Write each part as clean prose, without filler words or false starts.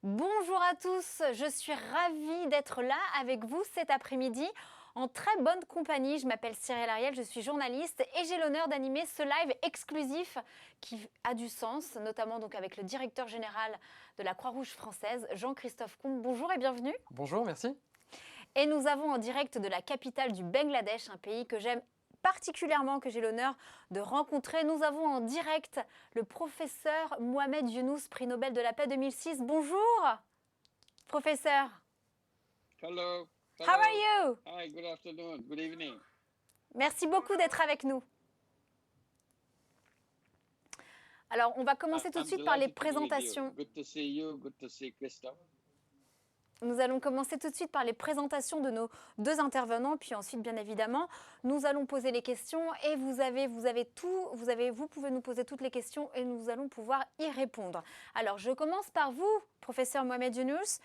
Bonjour à tous, je suis ravie d'être là avec vous cet après-midi en très bonne compagnie. Je m'appelle Cyril Ariel, je suis journaliste et j'ai l'honneur d'animer ce live exclusif qui a du sens, notamment donc avec le directeur général de la Croix-Rouge française, Jean-Christophe Combe. Bonjour et bienvenue. Bonjour, merci. Et nous avons en direct de la capitale du Bangladesh, un pays que j'aime particulièrement, que j'ai l'honneur de rencontrer. Nous avons en direct le professeur Mohamed Younous, prix Nobel de la paix 2006. Bonjour, professeur. Hello. How are you? Hi, good afternoon, good evening. Merci beaucoup d'être avec nous. Alors, on va commencer tout de suite par les présentations. Good to see you, good to see Christophe. Nous allons commencer tout de suite par les présentations de nos deux intervenants, puis ensuite, bien évidemment, nous allons poser les questions et vous pouvez nous poser toutes les questions et nous allons pouvoir y répondre. Alors, je commence par vous, professeur Mohamed Younous.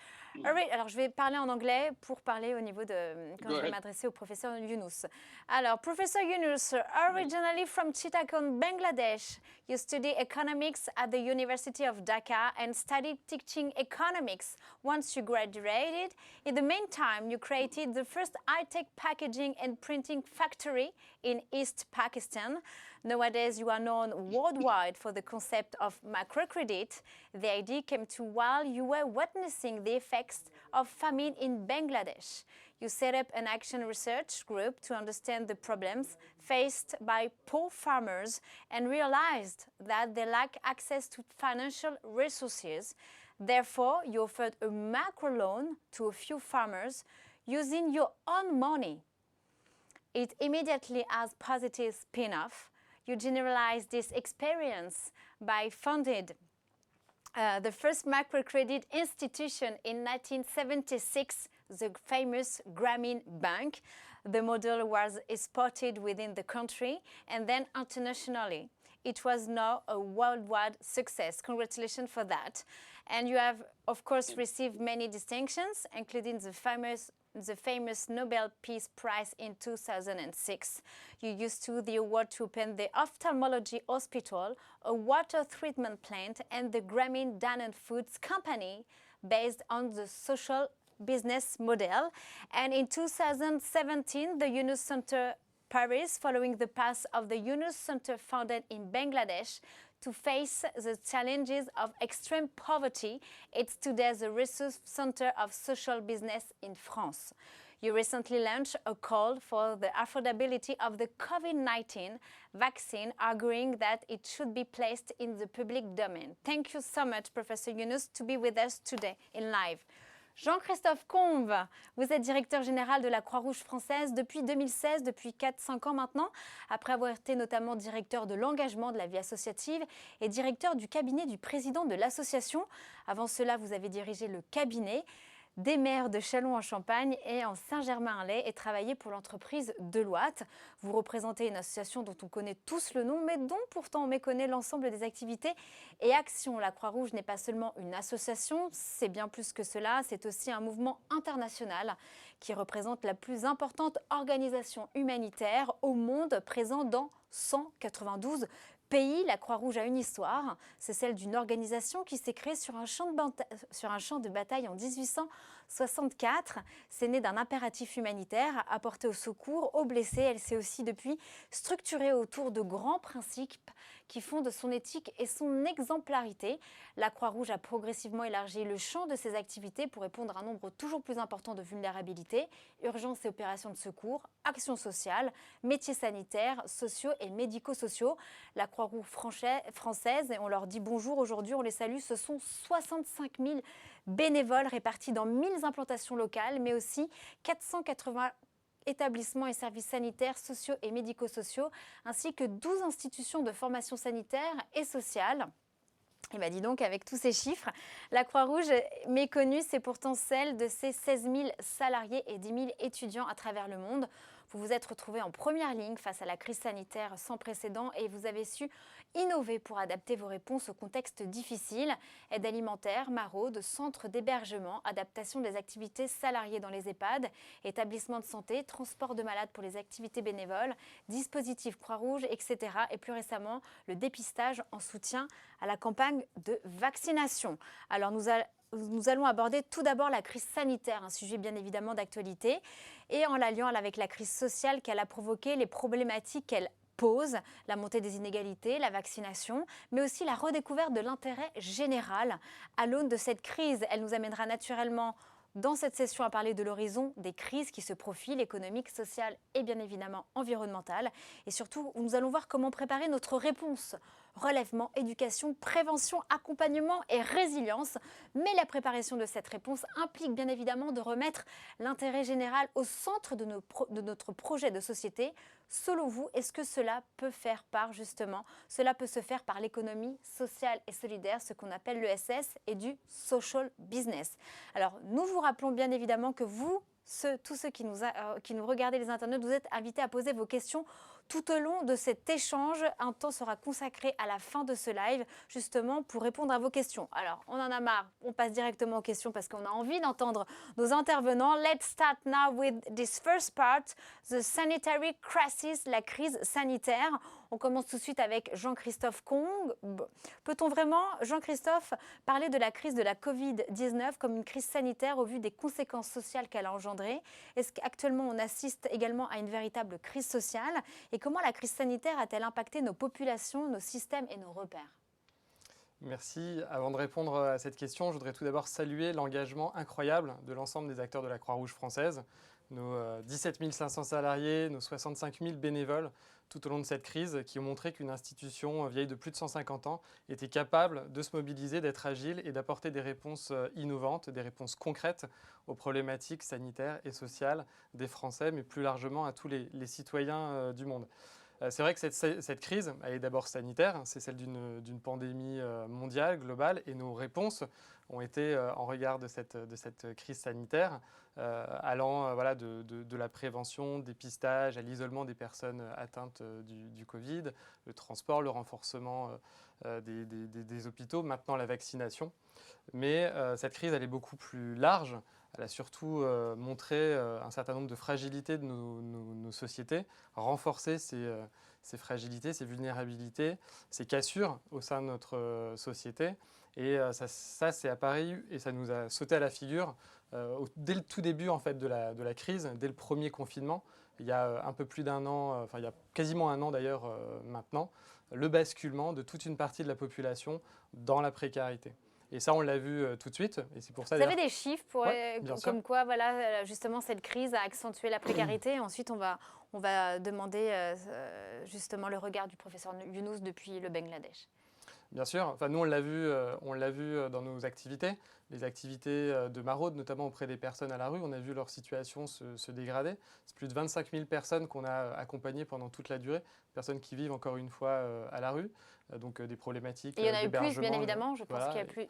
Alors, je vais parler en anglais pour parler au niveau de quand je vais m'adresser au professeur Younous. Alors, Professor Younous, originally from Chittagong, Bangladesh, you study economics at the University of Dhaka and studied teaching economics once you graduated. In the meantime, you created the first high-tech packaging and printing factory in East Pakistan. Nowadays, you are known worldwide for the concept of microcredit. The idea came to while you were witnessing the effects of famine in Bangladesh. You set up an action research group to understand the problems faced by poor farmers and realized that they lack access to financial resources. Therefore, you offered a macro loan to a few farmers using your own money. It immediately has positive spin-off. You generalized this experience by funding the first microcredit institution in 1976, the famous Grameen Bank. The model was exported within the country and then internationally. It was now a worldwide success. Congratulations for that. And you have, of course, received many distinctions, including the famous Nobel Peace Prize in 2006. You used the award to open the ophthalmology hospital, a water treatment plant, and the Grameen Danone Foods company based on the social business model. And in 2017, the Younous Center Paris, following the path of the Younous Center founded in Bangladesh to face the challenges of extreme poverty. It's today the resource center of social business in France. You recently launched a call for the affordability of the COVID-19 vaccine, arguing that it should be placed in the public domain. Thank you so much, Professor Younous, to be with us today in live. Jean-Christophe Combe, vous êtes directeur général de la Croix-Rouge française depuis 2016, depuis 4-5 ans maintenant, après avoir été notamment directeur de l'engagement de la vie associative et directeur du cabinet du président de l'association. Avant cela, vous avez dirigé le cabinet des maires de Châlons-en-Champagne et en Saint-Germain-en-Laye et travaillé pour l'entreprise Deloitte. Vous représentez une association dont on connaît tous le nom, mais dont pourtant on méconnaît l'ensemble des activités et actions. La Croix-Rouge n'est pas seulement une association, c'est bien plus que cela, c'est aussi un mouvement international qui représente la plus importante organisation humanitaire au monde, présent dans 192 pays. La Croix-Rouge a une histoire, c'est celle d'une organisation qui s'est créée sur un champ de bataille en 1864. C'est né d'un impératif humanitaire, apporter au secours aux blessés. Elle s'est aussi depuis structurée autour de grands principes qui fondent son éthique et son exemplarité. La Croix-Rouge a progressivement élargi le champ de ses activités pour répondre à un nombre toujours plus important de vulnérabilités, urgences et opérations de secours, actions sociales, métiers sanitaires, sociaux et médico-sociaux. La Croix-Rouge française, et on leur dit bonjour aujourd'hui, on les salue. Ce sont 65 000 bénévoles répartis dans 1000 implantations locales, mais aussi 480 établissements et services sanitaires, sociaux et médico-sociaux, ainsi que 12 institutions de formation sanitaire et sociale. Et bien dis donc, avec tous ces chiffres, la Croix-Rouge méconnue, c'est pourtant celle de ses 16 000 salariés et 10 000 étudiants à travers le monde. Vous vous êtes retrouvés en première ligne face à la crise sanitaire sans précédent et vous avez su innover pour adapter vos réponses au contexte difficile. Aide alimentaire, maraude, centre d'hébergement, adaptation des activités salariées dans les EHPAD, établissements de santé, transport de malades pour les activités bénévoles, dispositifs Croix-Rouge, etc. Et plus récemment, le dépistage en soutien à la campagne de vaccination. Alors nous nous allons aborder tout d'abord la crise sanitaire, un sujet bien évidemment d'actualité, et en l'alliant avec la crise sociale qu'elle a provoquée, les problématiques qu'elle pose, la montée des inégalités, la vaccination, mais aussi la redécouverte de l'intérêt général à l'aune de cette crise. Elle nous amènera naturellement dans cette session à parler de l'horizon des crises qui se profilent, économiques, sociales et bien évidemment environnementales. Et surtout, nous allons voir comment préparer notre réponse. Relèvement, éducation, prévention, accompagnement et résilience. Mais la préparation de cette réponse implique bien évidemment de remettre l'intérêt général au centre de notre projet de société. Selon vous, est-ce que cela peut faire par justement, cela peut se faire par l'économie sociale et solidaire, ce qu'on appelle l'ESS et du social business. Alors nous vous rappelons bien évidemment que vous, tous ceux qui nous regardez les internautes, vous êtes invités à poser vos questions tout au long de cet échange. Un temps sera consacré à la fin de ce live, justement, pour répondre à vos questions. Alors, on en a marre, on passe directement aux questions parce qu'on a envie d'entendre nos intervenants. Let's start now with this first part, the sanitary crisis, la crise sanitaire. On commence tout de suite avec Jean-Christophe Kong. Peut-on vraiment, Jean-Christophe, parler de la crise de la Covid-19 comme une crise sanitaire au vu des conséquences sociales qu'elle a engendrées? Est-ce qu'actuellement on assiste également à une véritable crise sociale? Et comment la crise sanitaire a-t-elle impacté nos populations, nos systèmes et nos repères? Merci. Avant de répondre à cette question, je voudrais tout d'abord saluer l'engagement incroyable de l'ensemble des acteurs de la Croix-Rouge française, nos 17 500 salariés, nos 65 000 bénévoles tout au long de cette crise qui ont montré qu'une institution vieille de plus de 150 ans était capable de se mobiliser, d'être agile et d'apporter des réponses innovantes, des réponses concrètes aux problématiques sanitaires et sociales des Français, mais plus largement à tous les citoyens du monde. C'est vrai que cette crise, elle est d'abord sanitaire, c'est celle d'une pandémie mondiale, globale, et nos réponses ont été en regard de cette crise sanitaire, allant de la prévention, dépistage, à l'isolement des personnes atteintes du Covid, le transport, le renforcement des hôpitaux, maintenant la vaccination. Mais cette crise, elle est beaucoup plus large. Elle a surtout montré un certain nombre de fragilités de nos sociétés, renforcé ces fragilités, ces vulnérabilités, ces cassures au sein de notre société. Et ça c'est apparu et ça nous a sauté à la figure dès le tout début en fait, de la crise, dès le premier confinement, il y a un peu plus d'un an, il y a quasiment un an d'ailleurs maintenant, le basculement de toute une partie de la population dans la précarité. Et ça, on l'a vu tout de suite. Et c'est pour ça, vous avez des chiffres comme sûr. quoi, voilà, justement, cette crise a accentué la précarité. Et ensuite, on va demander justement le regard du professeur Younous depuis le Bangladesh. Bien sûr. Enfin, nous, on l'a vu dans nos activités. Les activités de maraude, notamment auprès des personnes à la rue, on a vu leur situation se dégrader. C'est plus de 25 000 personnes qu'on a accompagnées pendant toute la durée, personnes qui vivent encore une fois à la rue, donc des problématiques d'hébergement. Il y en a eu d'hébergement. plus, bien évidemment, je pense qu'il y a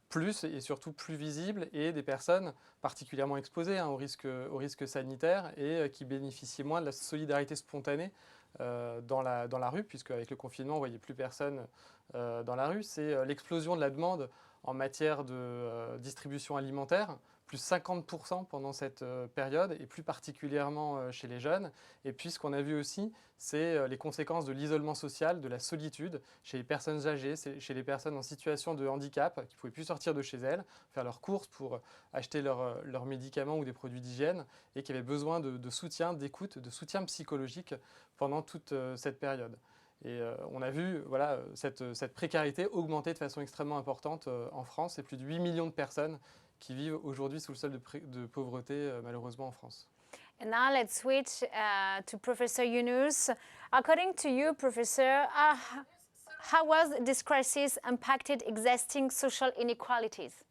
plus et surtout plus visibles et des personnes particulièrement exposées au risque sanitaire et qui bénéficiaient moins de la solidarité spontanée dans la rue, puisque avec le confinement, on ne voyait plus personne dans la rue. C'est l'explosion de la demande en matière de distribution alimentaire, plus 50% pendant cette période, et plus particulièrement chez les jeunes. Et puis ce qu'on a vu aussi, c'est les conséquences de l'isolement social, de la solitude chez les personnes âgées, chez les personnes en situation de handicap qui ne pouvaient plus sortir de chez elles, faire leurs courses pour acheter leurs médicaments ou des produits d'hygiène, et qui avaient besoin de soutien, d'écoute, de soutien psychologique pendant toute cette période. Et on a vu cette précarité augmenter de façon extrêmement importante en France. C'est plus de 8 millions de personnes qui vivent aujourd'hui sous le seuil de pauvreté, malheureusement, en France. And now let's switch to Professor Younous. According to you, Professor, how was this crisis impacted existing social inequalities?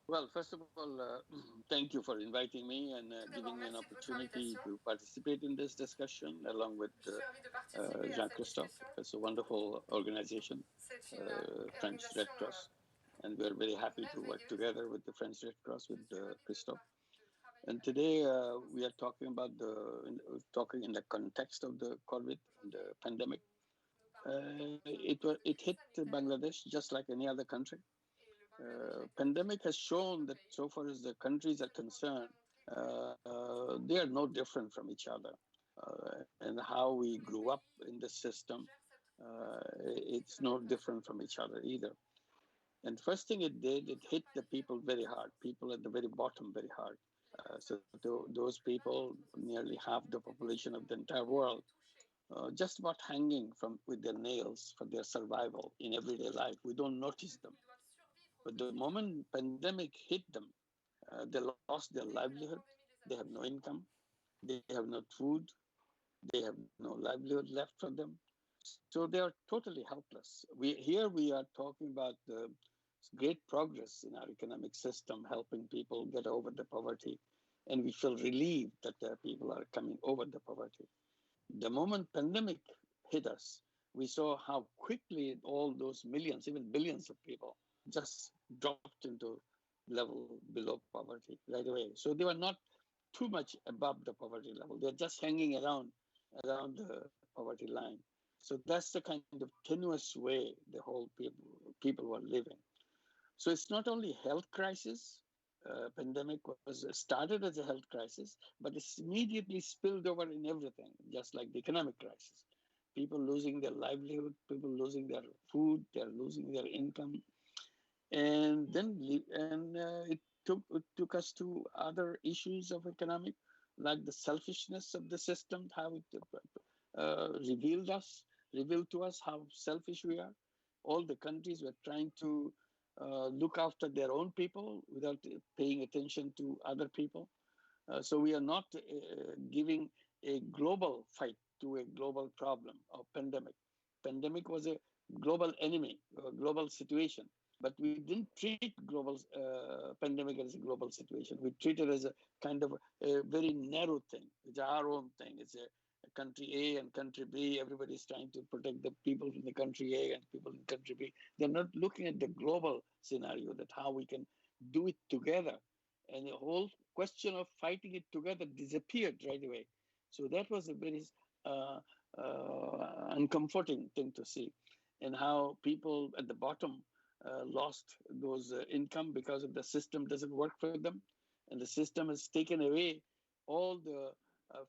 Well, first of all, thank you for inviting me and giving me an opportunity to participate in this discussion along with Jean-Christophe. It's a wonderful organization, French Red Cross, and we're very happy to work together with the French Red Cross, with Christophe. And today we are talking about talking in the context of the COVID, the pandemic. It hit Bangladesh just like any other country. Pandemic has shown that so far as the countries are concerned, they are no different from each other. And how we grew up in the system, it's no different from each other either. And first thing it did, it hit the people very hard, people at the very bottom very hard. Those people, nearly half the population of the entire world, just about hanging from with their nails for their survival in everyday life. We don't notice them. But the moment pandemic hit them, they lost their livelihood. They have no income. They have no food. They have no livelihood left for them. So they are totally helpless. We are talking about the great progress in our economic system, helping people get over the poverty, and we feel relieved that people are coming over the poverty. The moment pandemic hit us, we saw how quickly all those millions, even billions of people, just dropped into level below poverty right away. So they were not too much above the poverty level. They're just hanging around the poverty line. So that's the kind of tenuous way the whole people were living. So it's not only health crisis. Pandemic was started as a health crisis, but it's immediately spilled over in everything, just like the economic crisis. People losing their livelihood, people losing their food, they're losing their income, and then it took us to other issues of economic, like the selfishness of the system, how it revealed to us how selfish we are. All the countries were trying to look after their own people without paying attention to other people. So we are not giving a global fight to a global problem of pandemic. Pandemic was a global enemy, a global situation, but we didn't treat global pandemic as a global situation. We treat it as a kind of a very narrow thing. It's our own thing. It's a country A and country B. Everybody's trying to protect the people from the country A and people in country B. They're not looking at the global scenario, that how we can do it together. And the whole question of fighting it together disappeared right away. So that was a very uncomforting thing to see, and how people at the bottom lost those income because of the system doesn't work for them, and the system has taken away all the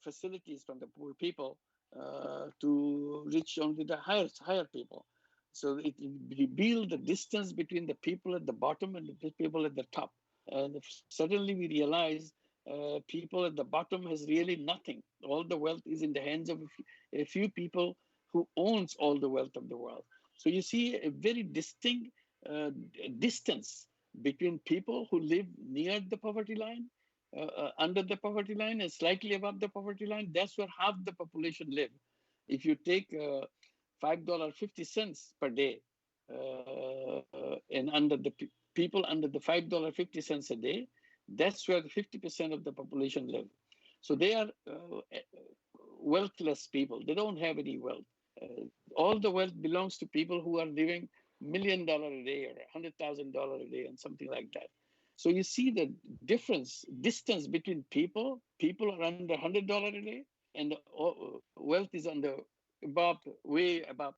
facilities from the poor people to reach only the higher people. So it revealed the distance between the people at the bottom and the people at the top. And suddenly we realized people at the bottom has really nothing. All the wealth is in the hands of a few people who owns all the wealth of the world. So you see a very distinct distance between people who live near the poverty line, under the poverty line, and slightly above the poverty line. That's where half the population live. If you take $5.50 per day, and under the people under the $5.50 a day, that's where 50% of the population live. So they are wealthless people. They don't have any wealth. All the wealth belongs to people who are living $1 million a day or $100,000 a day and something like that. So you see the distance between people. People are under $100 a day, and wealth is way above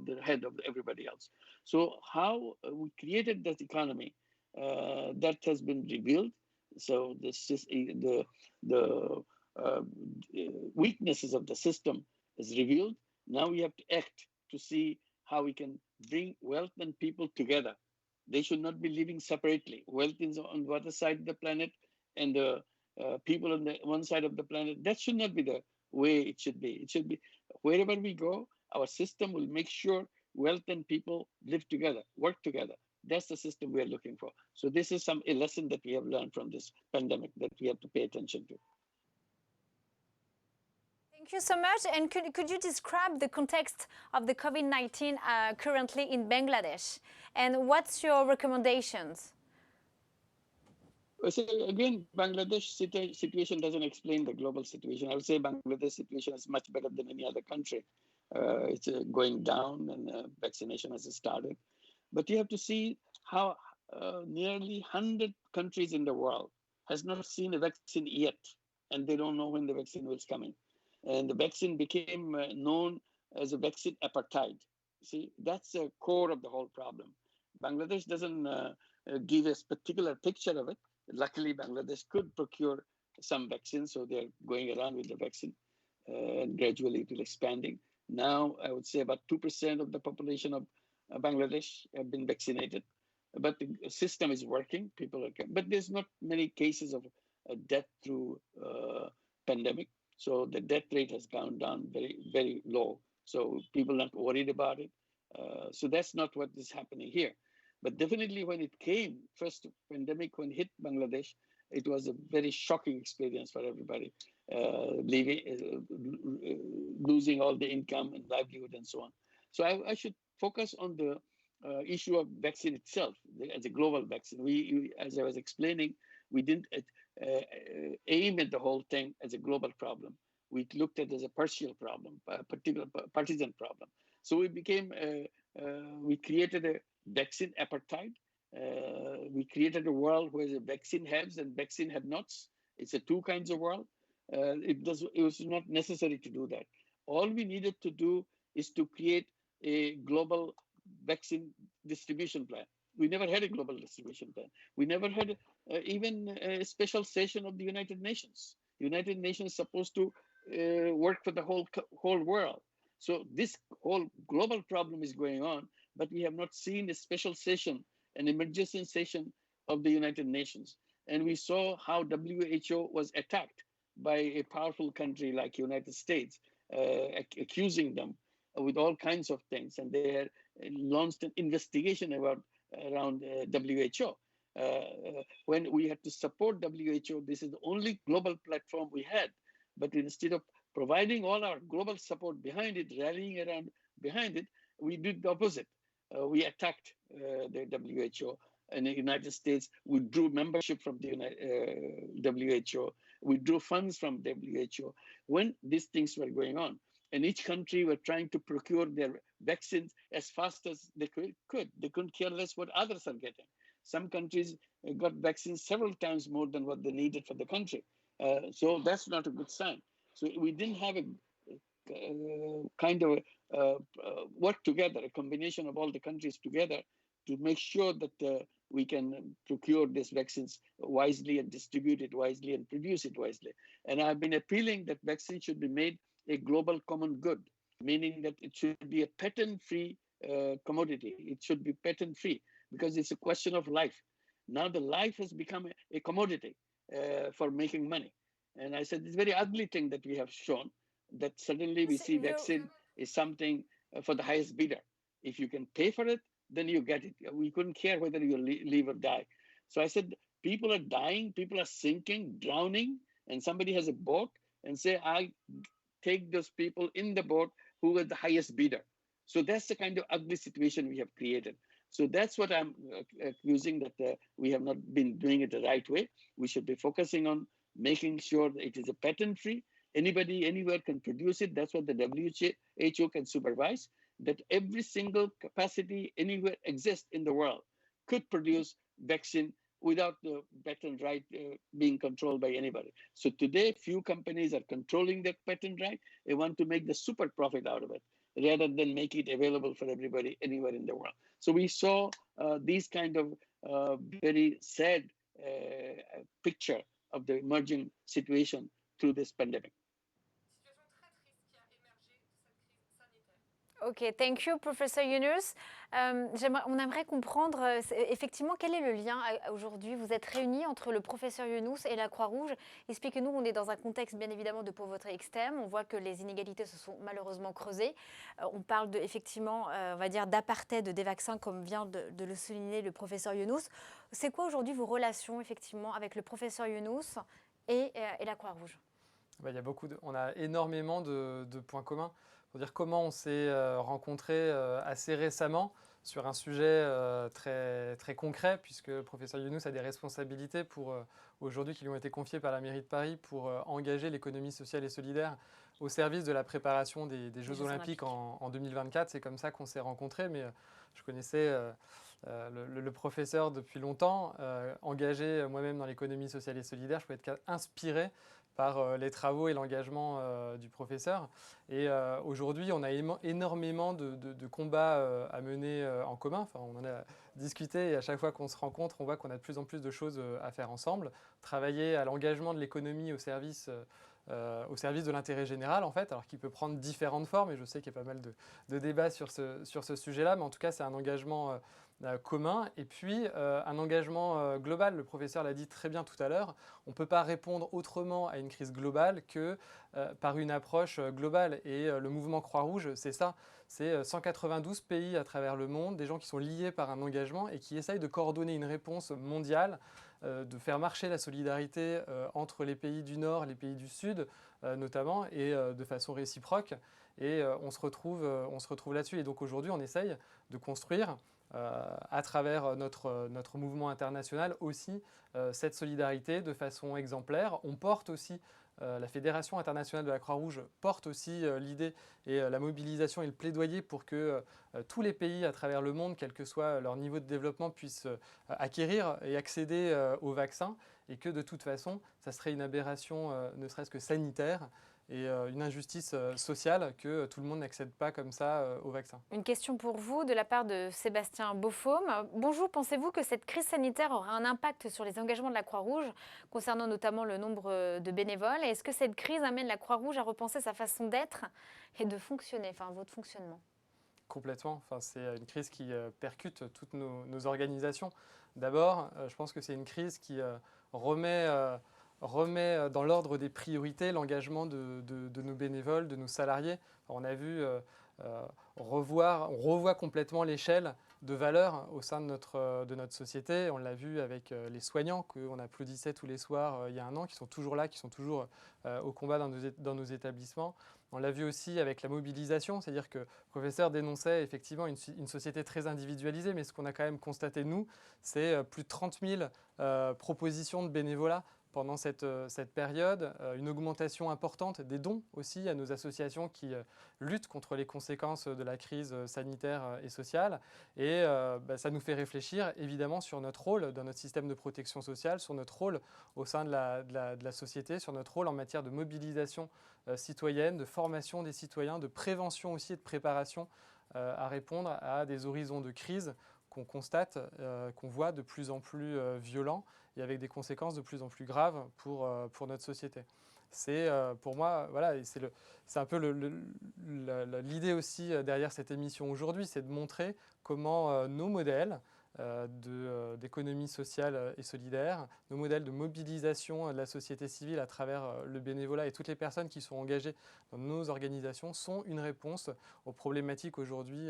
the head of everybody else. So how we created that economy that has been revealed. So this is the weaknesses of the system is revealed. Now we have to act to see how we can bring wealth and people together. They should not be living separately. Wealth is on the other side of the planet, and the people on the one side of the planet. That should not be the way it should be. It should be wherever we go, our system will make sure wealth and people live together, work together. That's the system we are looking for. So this is a lesson that we have learned from this pandemic that we have to pay attention to. Thank you so much. And could you describe the context of the COVID-19 currently in Bangladesh? And what's your recommendations? So again, Bangladesh situation doesn't explain the global situation. I would say Bangladesh situation is much better than any other country. It's going down, and vaccination has started. But you have to see how nearly 100 countries in the world has not seen a vaccine yet, and they don't know when the vaccine was coming. And the vaccine became known as a vaccine apartheid. See, that's the core of the whole problem. Bangladesh doesn't give a particular picture of it. Luckily, Bangladesh could procure some vaccines, so they're going around with the vaccine, and gradually it will expanding. Now, I would say about 2% of the population of Bangladesh have been vaccinated. but the system is working. People are, but there's not many cases of death through pandemic. So the death rate has gone down very, very low. So people are not worried about it. So that's not what is happening here. But definitely when it came, first pandemic, when it hit Bangladesh, it was a very shocking experience for everybody, losing all the income and livelihood and so on. So I should focus on the issue of vaccine itself as a global vaccine. As I was explaining, we didn't aim at the whole thing as a global problem. We looked at it as a partial problem, a particular partisan problem. So we created a vaccine apartheid. We created a world where the vaccine haves and vaccine have-nots. It's a two kinds of world. It was not necessary to do that. All we needed to do is to create a global vaccine distribution plan. We never had a global distribution plan. We never had even a special session of the United Nations. United Nations is supposed to work for the whole world. So this whole global problem is going on, but we have not seen a special session, an emergency session of the United Nations. And we saw how WHO was attacked by a powerful country like United States, accusing them with all kinds of things. And they had launched an investigation around WHO. When we had to support WHO, this is the only global platform we had. But instead of providing all our global support behind it, rallying around behind it, we did the opposite. We attacked the WHO. And the United States withdrew membership from the WHO, withdrew funds from WHO when these things were going on. And each country were trying to procure their vaccines as fast as they could. They couldn't care less what others are getting. Some countries got vaccines several times more than what they needed for the country. So that's not a good sign. So we didn't have a kind of work together, a combination of all the countries together to make sure that we can procure these vaccines wisely and distribute it wisely and produce it wisely. And I've been appealing that vaccines should be made a global common good, meaning that it should be a patent-free commodity. It should be patent-free because it's a question of life. Now the life has become a commodity for making money. And I said, it's a very ugly thing that we have shown, that suddenly we see vaccine is something for the highest bidder. If you can pay for it, then you get it. We couldn't care whether you live or die. So I said, people are dying, people are sinking, drowning, and somebody has a boat and say, I take those people in the boat who are the highest bidder. So that's the kind of ugly situation we have created. So that's what I'm accusing, that we have not been doing it the right way. We should be focusing on making sure that it is a patent-free. Anybody, anywhere can produce it. That's what the WHO can supervise, that every single capacity anywhere exists in the world could produce vaccine without the patent right being controlled by anybody. So today, few companies are controlling the patent right. They want to make the super profit out of it rather than make it available for everybody anywhere in the world. So we saw these kind of very sad picture of the emerging situation through this pandemic. Ok, thank you, Professor Yunus. On aimerait comprendre effectivement quel est le lien aujourd'hui. Vous êtes réunis entre le professeur Yunus et la Croix-Rouge. Expliquez-nous, on est dans un contexte bien évidemment de pauvreté extrême. On voit que les inégalités se sont malheureusement creusées. On parle effectivement, on va dire, d'apartheid des vaccins, comme vient de le souligner le professeur Yunus. C'est quoi aujourd'hui vos relations effectivement avec le professeur Yunus et la Croix-Rouge? Il y a on a énormément de points communs. Pour dire comment on s'est rencontrés assez récemment sur un sujet très, très concret, puisque le professeur Yunus a des responsabilités aujourd'hui qui lui ont été confiées par la mairie de Paris pour engager l'économie sociale et solidaire au service de la préparation des Jeux Olympiques en 2024. C'est comme ça qu'on s'est rencontrés, mais je connaissais le professeur depuis longtemps, engagé moi-même dans l'économie sociale et solidaire. Je pouvais être inspiré par les travaux et l'engagement du professeur. Et aujourd'hui, on a énormément de combats à mener en commun. Enfin, on en a discuté et à chaque fois qu'on se rencontre, on voit qu'on a de plus en plus de choses à faire ensemble. Travailler à l'engagement de l'économie au service au service de l'intérêt général, en fait, alors qu'il peut prendre différentes formes, et je sais qu'il y a pas mal de débats sur ce sujet-là, mais en tout cas, c'est un engagement commun, et puis un engagement global. Le professeur l'a dit très bien tout à l'heure, on ne peut pas répondre autrement à une crise globale que par une approche globale, et le mouvement Croix-Rouge, c'est ça, c'est 192 pays à travers le monde, des gens qui sont liés par un engagement et qui essayent de coordonner une réponse mondiale, de faire marcher la solidarité entre les pays du Nord, les pays du Sud notamment, et de façon réciproque. Et on se retrouve là-dessus. Et donc aujourd'hui, on essaye de construire, à travers notre mouvement international aussi, cette solidarité de façon exemplaire. On porte aussi, la Fédération internationale de la Croix-Rouge porte aussi l'idée et la mobilisation et le plaidoyer pour que tous les pays à travers le monde, quel que soit leur niveau de développement, puissent acquérir et accéder aux vaccins, et que de toute façon, ça serait une aberration ne serait-ce que sanitaire et une injustice sociale que tout le monde n'accède pas comme ça au vaccin. Une question pour vous de la part de Sébastien Beaufaume. Bonjour, pensez-vous que cette crise sanitaire aura un impact sur les engagements de la Croix-Rouge, concernant notamment le nombre de bénévoles? Et est-ce que cette crise amène la Croix-Rouge à repenser sa façon d'être et de fonctionner, enfin votre fonctionnement? Complètement. Enfin, c'est une crise qui percute toutes nos organisations. D'abord, je pense que c'est une crise qui remet dans l'ordre des priorités l'engagement de nos bénévoles, de nos salariés. On a vu, on revoit complètement l'échelle de valeur au sein de notre société. On l'a vu avec les soignants qu'on applaudissait tous les soirs il y a un an, qui sont toujours là, qui sont toujours au combat dans nos établissements. On l'a vu aussi avec la mobilisation, c'est-à-dire que le professeur dénonçait effectivement une société très individualisée, mais ce qu'on a quand même constaté, nous, c'est plus de 30 000 propositions de bénévolat pendant cette période, une augmentation importante des dons aussi à nos associations qui luttent contre les conséquences de la crise sanitaire et sociale. Et ça nous fait réfléchir évidemment sur notre rôle dans notre système de protection sociale, sur notre rôle au sein de la société, sur notre rôle en matière de mobilisation citoyenne, de formation des citoyens, de prévention aussi et de préparation à répondre à des horizons de crise qu'on constate, qu'on voit de plus en plus violents et avec des conséquences de plus en plus graves pour notre société. C'est pour moi, voilà, c'est un peu l'idée aussi derrière cette émission aujourd'hui, c'est de montrer comment nos modèles d'économie sociale et solidaire, nos modèles de mobilisation de la société civile à travers le bénévolat et toutes les personnes qui sont engagées dans nos organisations sont une réponse aux problématiques aujourd'hui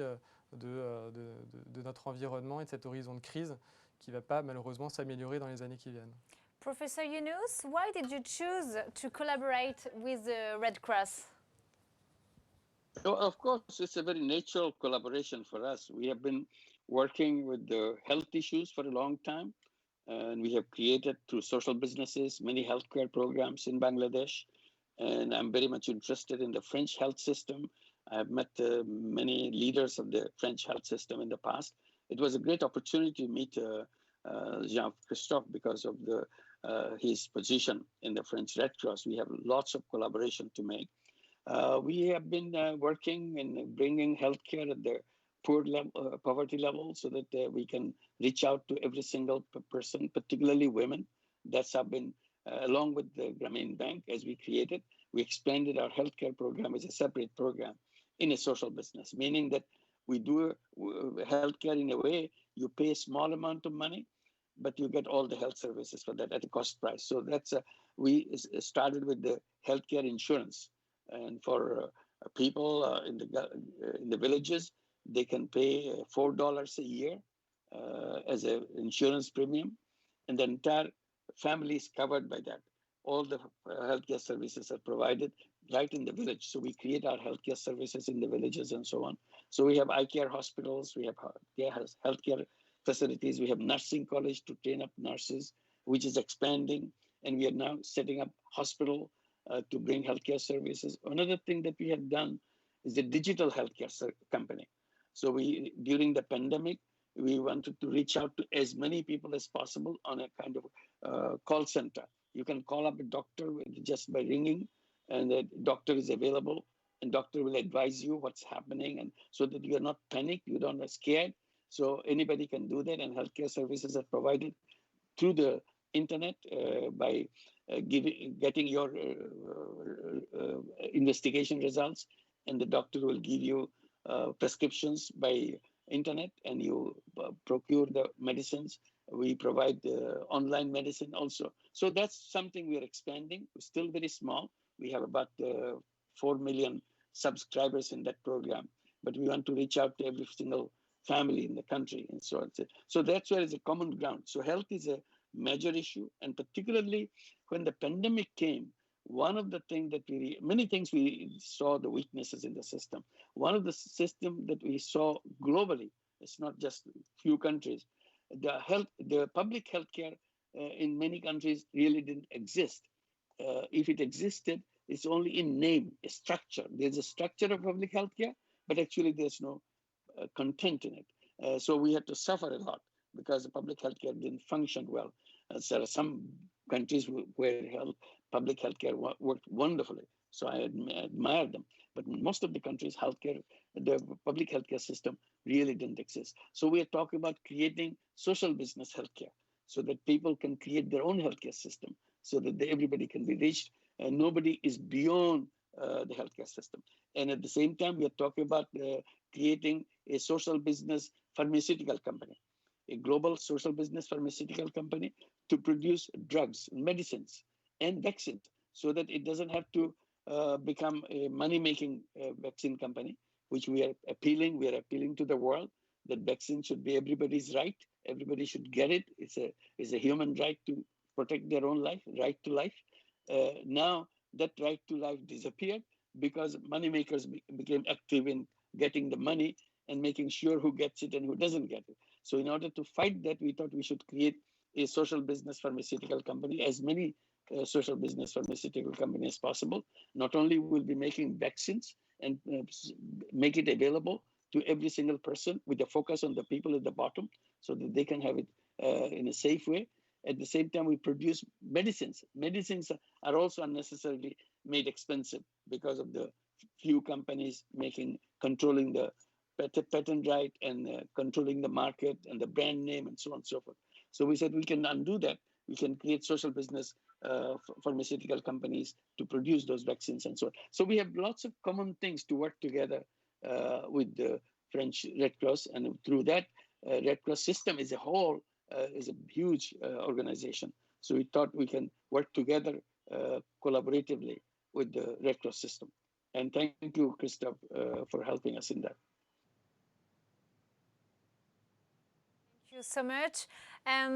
de notre environnement et de cet horizon de crise qui ne va pas malheureusement s'améliorer dans les années qui viennent. Professor Yunus, why did you choose to collaborate with the Red Cross? So of course, it's a very natural collaboration for us. We have been working with the health issues for a long time, and we have created through social businesses many healthcare programs in Bangladesh. And I'm very much interested in the French health system. I've met many leaders of the French health system in the past. It was a great opportunity to meet Jean-Christophe because of his position in the French Red Cross. We have lots of collaboration to make. We have been working in bringing healthcare at the poverty level so that we can reach out to every single person, particularly women. That's been, along with the Grameen Bank, as we created, we expanded our healthcare program as a separate program in a social business, meaning that we do healthcare in a way, you pay a small amount of money, but you get all the health services for that at a cost price. So that's we started with the healthcare insurance. And for people in the villages, they can pay $4 a year as an insurance premium, and the entire family is covered by that. All the healthcare services are provided right in the village. So we create our healthcare services in the villages and so on. So we have eye care hospitals, we have healthcare facilities, we have nursing college to train up nurses, which is expanding, and we are now setting up hospital to bring healthcare services. Another thing that we have done is the digital healthcare company. So during the pandemic, we wanted to reach out to as many people as possible on a kind of call center. You can call up a doctor just by ringing, and the doctor is available, and doctor will advise you what's happening, and so that you are not panicked, you don't are scared. So anybody can do that, and healthcare services are provided through the internet by getting your investigation results, and the doctor will give you prescriptions by internet, and you procure the medicines. We provide online medicine also. So that's something we are expanding. We're still very small. We have about 4 million subscribers in that program, but we want to reach out to every single family in the country and so on. So that's where it's a common ground. So health is a major issue, and particularly when the pandemic came, one of the things that many things we saw the weaknesses in the system. One of the system that we saw globally, it's not just few countries, the public healthcare in many countries really didn't exist. If it existed, it's only in name, a structure. There's a structure of public healthcare, but actually there's no content in it. So we had to suffer a lot because the public healthcare didn't function well. There are some countries where public healthcare worked wonderfully, so I admire them. But most of the countries, the public healthcare system really didn't exist. So we are talking about creating social business healthcare so that people can create their own healthcare system, so that everybody can be reached, and nobody is beyond the healthcare system. And at the same time, we are talking about creating a social business pharmaceutical company, a global social business pharmaceutical company to produce drugs, medicines, and vaccines, so that it doesn't have to become a money-making vaccine company, which we are appealing. We are appealing to the world that vaccine should be everybody's right. Everybody should get it. It's a human right to protect their own life, right to life. Now that right to life disappeared because moneymakers became active in getting the money and making sure who gets it and who doesn't get it. So in order to fight that, we thought we should create a social business pharmaceutical company, as many social business pharmaceutical companies as possible. Not only will be making vaccines and make it available to every single person with a focus on the people at the bottom so that they can have it in a safe way. At the same time, we produce medicines. Medicines are also unnecessarily made expensive because of the few companies controlling the patent right and controlling the market and the brand name and so on and so forth. So we said we can undo that. We can create social business pharmaceutical companies to produce those vaccines and so on. So we have lots of common things to work together with the French Red Cross, and through that Red Cross system as a whole is a huge organization. So we thought we can work together collaboratively with the Red Cross system. And thank you, Christophe, for helping us in that. Thank you so much.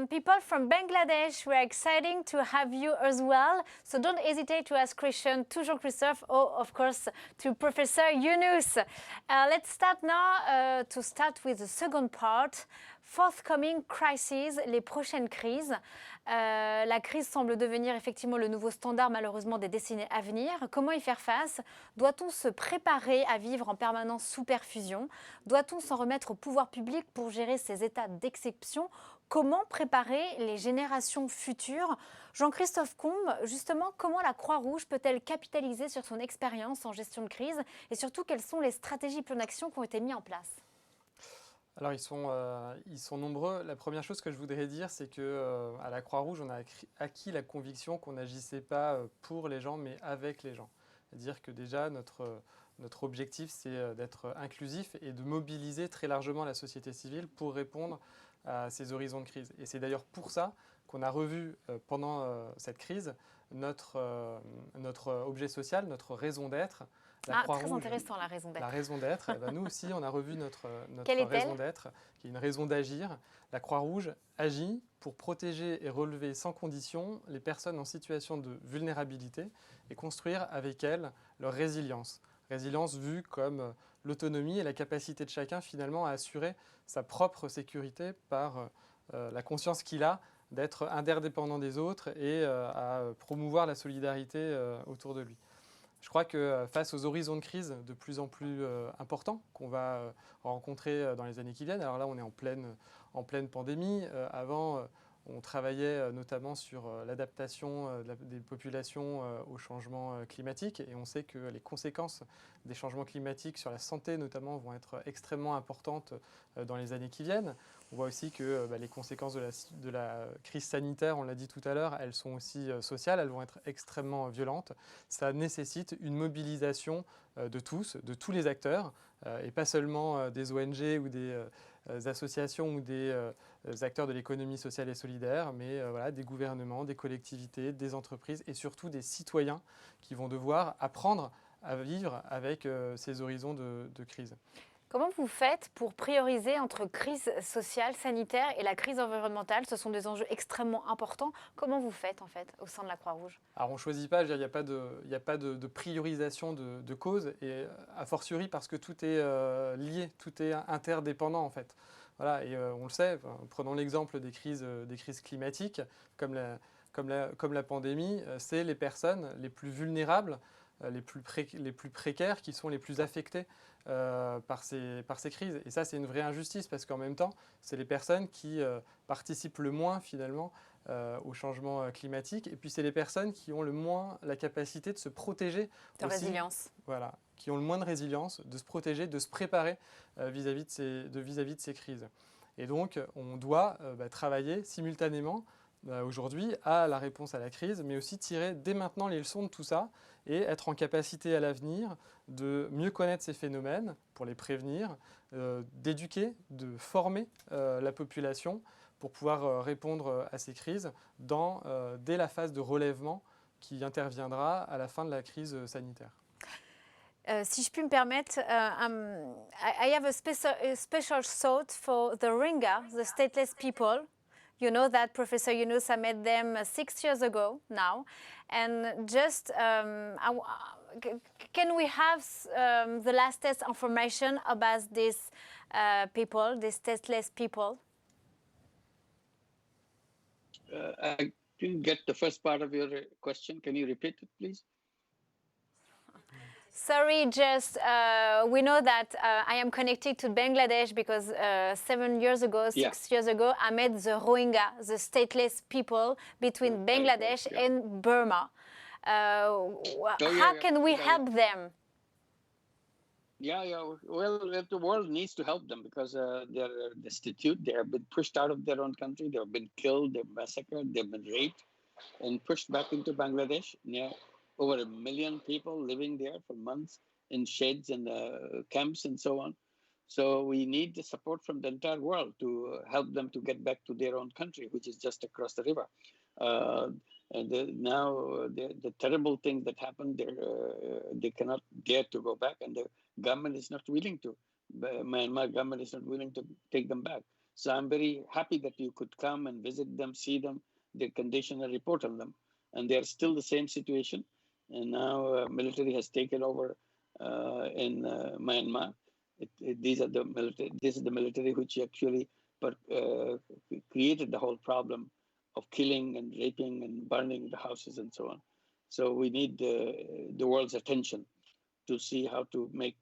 People from Bangladesh, we're excited to have you as well. So don't hesitate to ask questions to Jean-Christophe or, of course, to Professor Yunus. Let's start now with the second part. Forthcoming crises, les prochaines crises. La crise semble devenir effectivement le nouveau standard malheureusement des décennies à venir. Comment y faire face? Doit-on se préparer à vivre en permanence sous perfusion? Doit-on s'en remettre au pouvoir public pour gérer ces états d'exception? Comment préparer les générations futures? Jean-Christophe Combe, justement, comment la Croix-Rouge peut-elle capitaliser sur son expérience en gestion de crise? Et surtout, quelles sont les stratégies plans d'action qui ont été mises en place? Alors ils sont nombreux. La première chose que je voudrais dire, c'est qu'à la Croix-Rouge, on a acquis la conviction qu'on n'agissait pas pour les gens, mais avec les gens. C'est-à-dire que déjà, notre objectif, c'est d'être inclusif et de mobiliser très largement la société civile pour répondre à ces horizons de crise. Et c'est d'ailleurs pour ça qu'on a revu pendant cette crise notre objet social, notre raison d'être. Très intéressant, la raison d'être. La raison d'être. Ben, nous aussi, on a revu notre raison d'être, qui est une raison d'agir. La Croix-Rouge agit pour protéger et relever sans condition les personnes en situation de vulnérabilité et construire avec elles leur résilience. Résilience vue comme l'autonomie et la capacité de chacun finalement à assurer sa propre sécurité par la conscience qu'il a d'être interdépendant des autres et à promouvoir la solidarité autour de lui. Je crois que face aux horizons de crise de plus en plus importants qu'on va rencontrer dans les années qui viennent, alors là on est en pleine pandémie, avant on travaillait notamment sur l'adaptation des populations au changement climatique et on sait que les conséquences des changements climatiques sur la santé notamment vont être extrêmement importantes dans les années qui viennent. On voit aussi que les conséquences de la crise sanitaire, on l'a dit tout à l'heure, elles sont aussi sociales, elles vont être extrêmement violentes. Ça nécessite une mobilisation de tous les acteurs, et pas seulement des ONG ou des associations ou des acteurs de l'économie sociale et solidaire, mais voilà, des gouvernements, des collectivités, des entreprises et surtout des citoyens qui vont devoir apprendre à vivre avec ces horizons de crise. Comment vous faites pour prioriser entre crise sociale, sanitaire et la crise environnementale? Ce sont des enjeux extrêmement importants. Comment vous faites en fait au sein de la Croix-Rouge? Alors on ne choisit pas, il n'y a pas de priorisation de causes, et a fortiori parce que tout est lié, tout est interdépendant en fait. Voilà, et on le sait, prenons l'exemple des crises climatiques, comme la pandémie, c'est les personnes les plus vulnérables, les plus précaires qui sont les plus affectées par ces crises. Et ça, c'est une vraie injustice parce qu'en même temps, c'est les personnes qui participent le moins finalement au changement climatique. Et puis, c'est les personnes qui ont le moins la capacité de se protéger. De résilience. Voilà, qui ont le moins de résilience, de se protéger, de se préparer vis-à-vis de ces crises. Et donc, on doit travailler simultanément aujourd'hui à la réponse à la crise, mais aussi tirer dès maintenant les leçons de tout ça et être en capacité à l'avenir de mieux connaître ces phénomènes pour les prévenir, d'éduquer, de former la population pour pouvoir répondre à ces crises dès la phase de relèvement qui interviendra à la fin de la crise sanitaire. Si je puis me permettre, I have a special thought for the Rohingya, the stateless people. You know that Professor Yunus, I met them 6 years ago now. And just, can we have the latest information about these people, these stateless people? I didn't get the first part of your question. Can you repeat it, please? Sorry, just we know that I am connected to Bangladesh because 7 years ago, 6 years ago, I met the Rohingya, the stateless people between Bangladesh and Burma. How can we help them? Well, the world needs to help them because they're destitute. They have been pushed out of their own country. They have been killed. They've been massacred. They've been raped and pushed back into Bangladesh. Yeah. Over 1 million people living there for months in sheds and camps and so on. So we need the support from the entire world to help them to get back to their own country, which is just across the river. And now the terrible things that happened there, they cannot dare to go back, and the government is not willing to. Myanmar government is not willing to take them back. So I'm very happy that you could come and visit them, see them, their condition, and report on them. And they are still the same situation. And now military has taken over in Myanmar. This is the military which actually created the whole problem of killing and raping and burning the houses and so on. So we need the world's attention to see how to make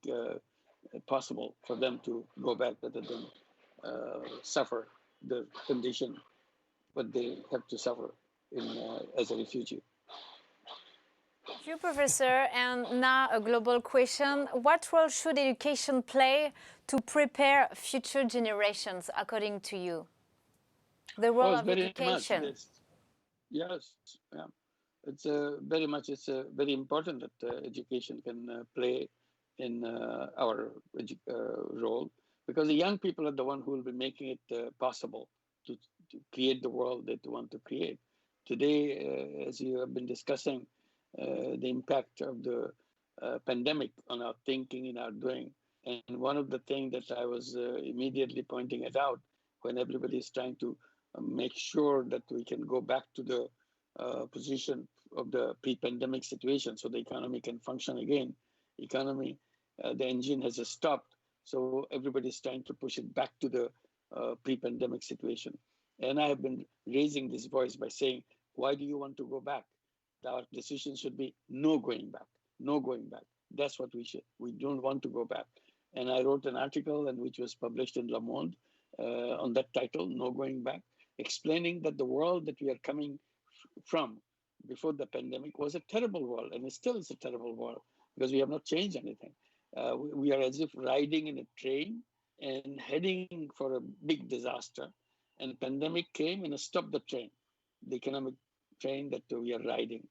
possible for them to go back rather than suffer the condition what they have to suffer as a refugee. Thank you, Professor. And now a global question. What role should education play to prepare future generations, according to you? The role of education. Yes. Yeah. It's very important that education can play in our role, because the young people are the one who will be making it possible to create the world that they want to create. Today, as you have been discussing, the impact of the pandemic on our thinking and our doing. And one of the things that I was immediately pointing it out when everybody is trying to make sure that we can go back to the position of the pre-pandemic situation so the economy can function again. The engine has stopped, so everybody is trying to push it back to the pre-pandemic situation. And I have been raising this voice by saying, why do you want to go back? Our decision should be no going back, no going back. That's what we should. We don't want to go back. And I wrote an article which was published in Le Monde on that title, No Going Back, explaining that the world that we are coming from before the pandemic was a terrible world, and it still is a terrible world because we have not changed anything. We are as if riding in a train and heading for a big disaster. And pandemic came and stopped the train, the economic train that we are riding.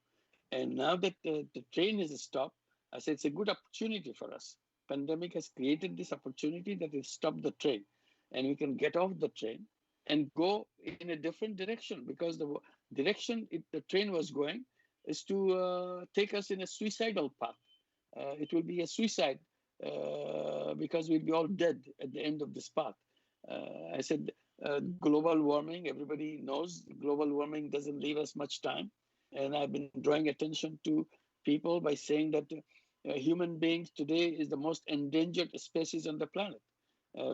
And now that the train is stopped, I said it's a good opportunity for us. Pandemic has created this opportunity that will stop the train, and we can get off the train and go in a different direction, because the direction the train was going is to take us in a suicidal path. It will be a suicide because we'll be all dead at the end of this path. I said, global warming, everybody knows global warming doesn't leave us much time. And I've been drawing attention to people by saying that human beings today is the most endangered species on the planet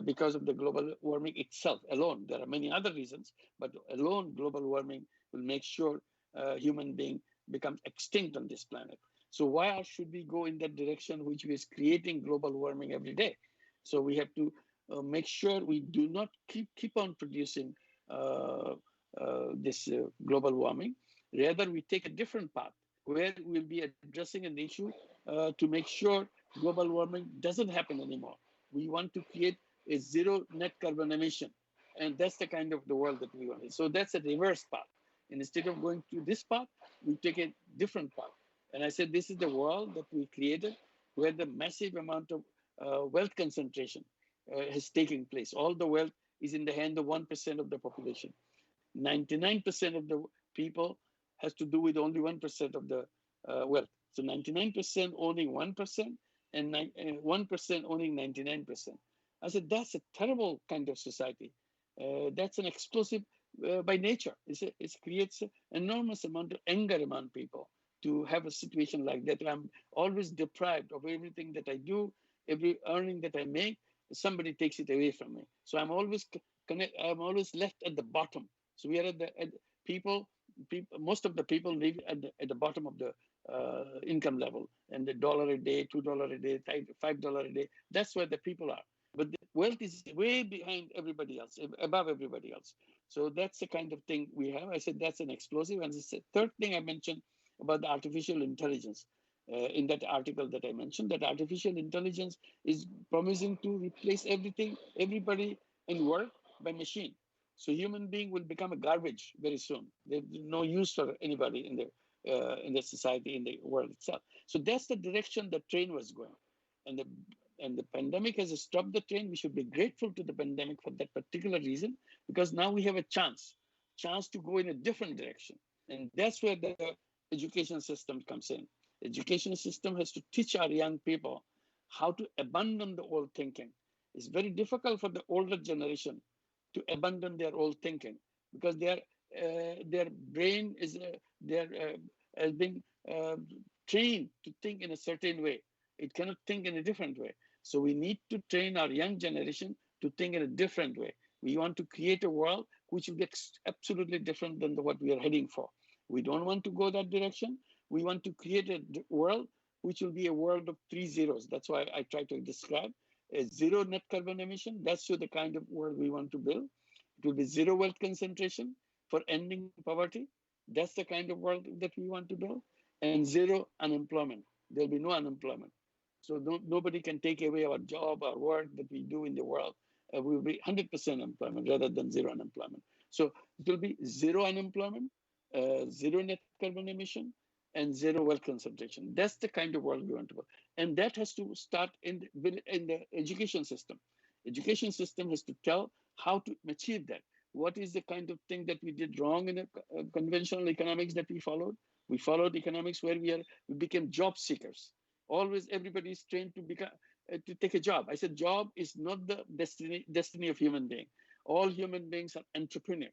because of the global warming itself alone. There are many other reasons, but alone global warming will make sure human being becomes extinct on this planet. So why should we go in that direction, which is creating global warming every day? So we have to make sure we do not keep on producing this global warming. Rather, we take a different path where we'll be addressing an issue to make sure global warming doesn't happen anymore. We want to create a zero net carbon emission. And that's the kind of the world that we want. So that's a reverse path. And instead of going to this path, we take a different path. And I said, this is the world that we created where the massive amount of wealth concentration has taken place. All the wealth is in the hand of 1% of the population. 99% of the people has to do with only 1% of the wealth. So 99% owning 1% and 1% owning 99%. I said, that's a terrible kind of society. That's an explosive by nature. It creates an enormous amount of anger among people to have a situation like that. I'm always deprived of everything that I do, every earning that I make, somebody takes it away from me. So I'm always left at the bottom. So we are at people, most of the people live at the bottom of the income level, and the $1 a day, $2 a day, $5 a day. That's where the people are. But the wealth is way behind everybody else, above everybody else. So that's the kind of thing we have. I said that's an explosive. And the third thing I mentioned about the artificial intelligence in that article that I mentioned, that artificial intelligence is promising to replace everybody in work by machine. So human being will become a garbage very soon. There's no use for anybody in the society, in the world itself. So that's the direction the train was going. And the pandemic has stopped the train. We should be grateful to the pandemic for that particular reason, because now we have a chance to go in a different direction. And that's where the education system comes in. The education system has to teach our young people how to abandon the old thinking. It's very difficult for the older generation to abandon their old thinking, because their brain has been trained to think in a certain way. It cannot think in a different way. So we need to train our young generation to think in a different way. We want to create a world which will be absolutely different than what we are heading for. We don't want to go that direction. We want to create a world which will be a world of 3 zeros. That's why I try to describe a zero net carbon emission. That's the kind of world we want to build. It will be zero wealth concentration for ending poverty. That's the kind of world that we want to build. And zero unemployment. There'll be no unemployment. So nobody can take away our job, our work that we do in the world. We will be 100% employment rather than zero unemployment. So it will be zero unemployment, zero net carbon emission, and zero wealth concentration. That's the kind of world we want to build. And that has to start in the education system. Education system has to tell how to achieve that. What is the kind of thing that we did wrong in conventional economics that we followed? We followed economics where we became job seekers. Always everybody is trained to take a job. I said job is not the destiny of human being. All human beings are entrepreneurs.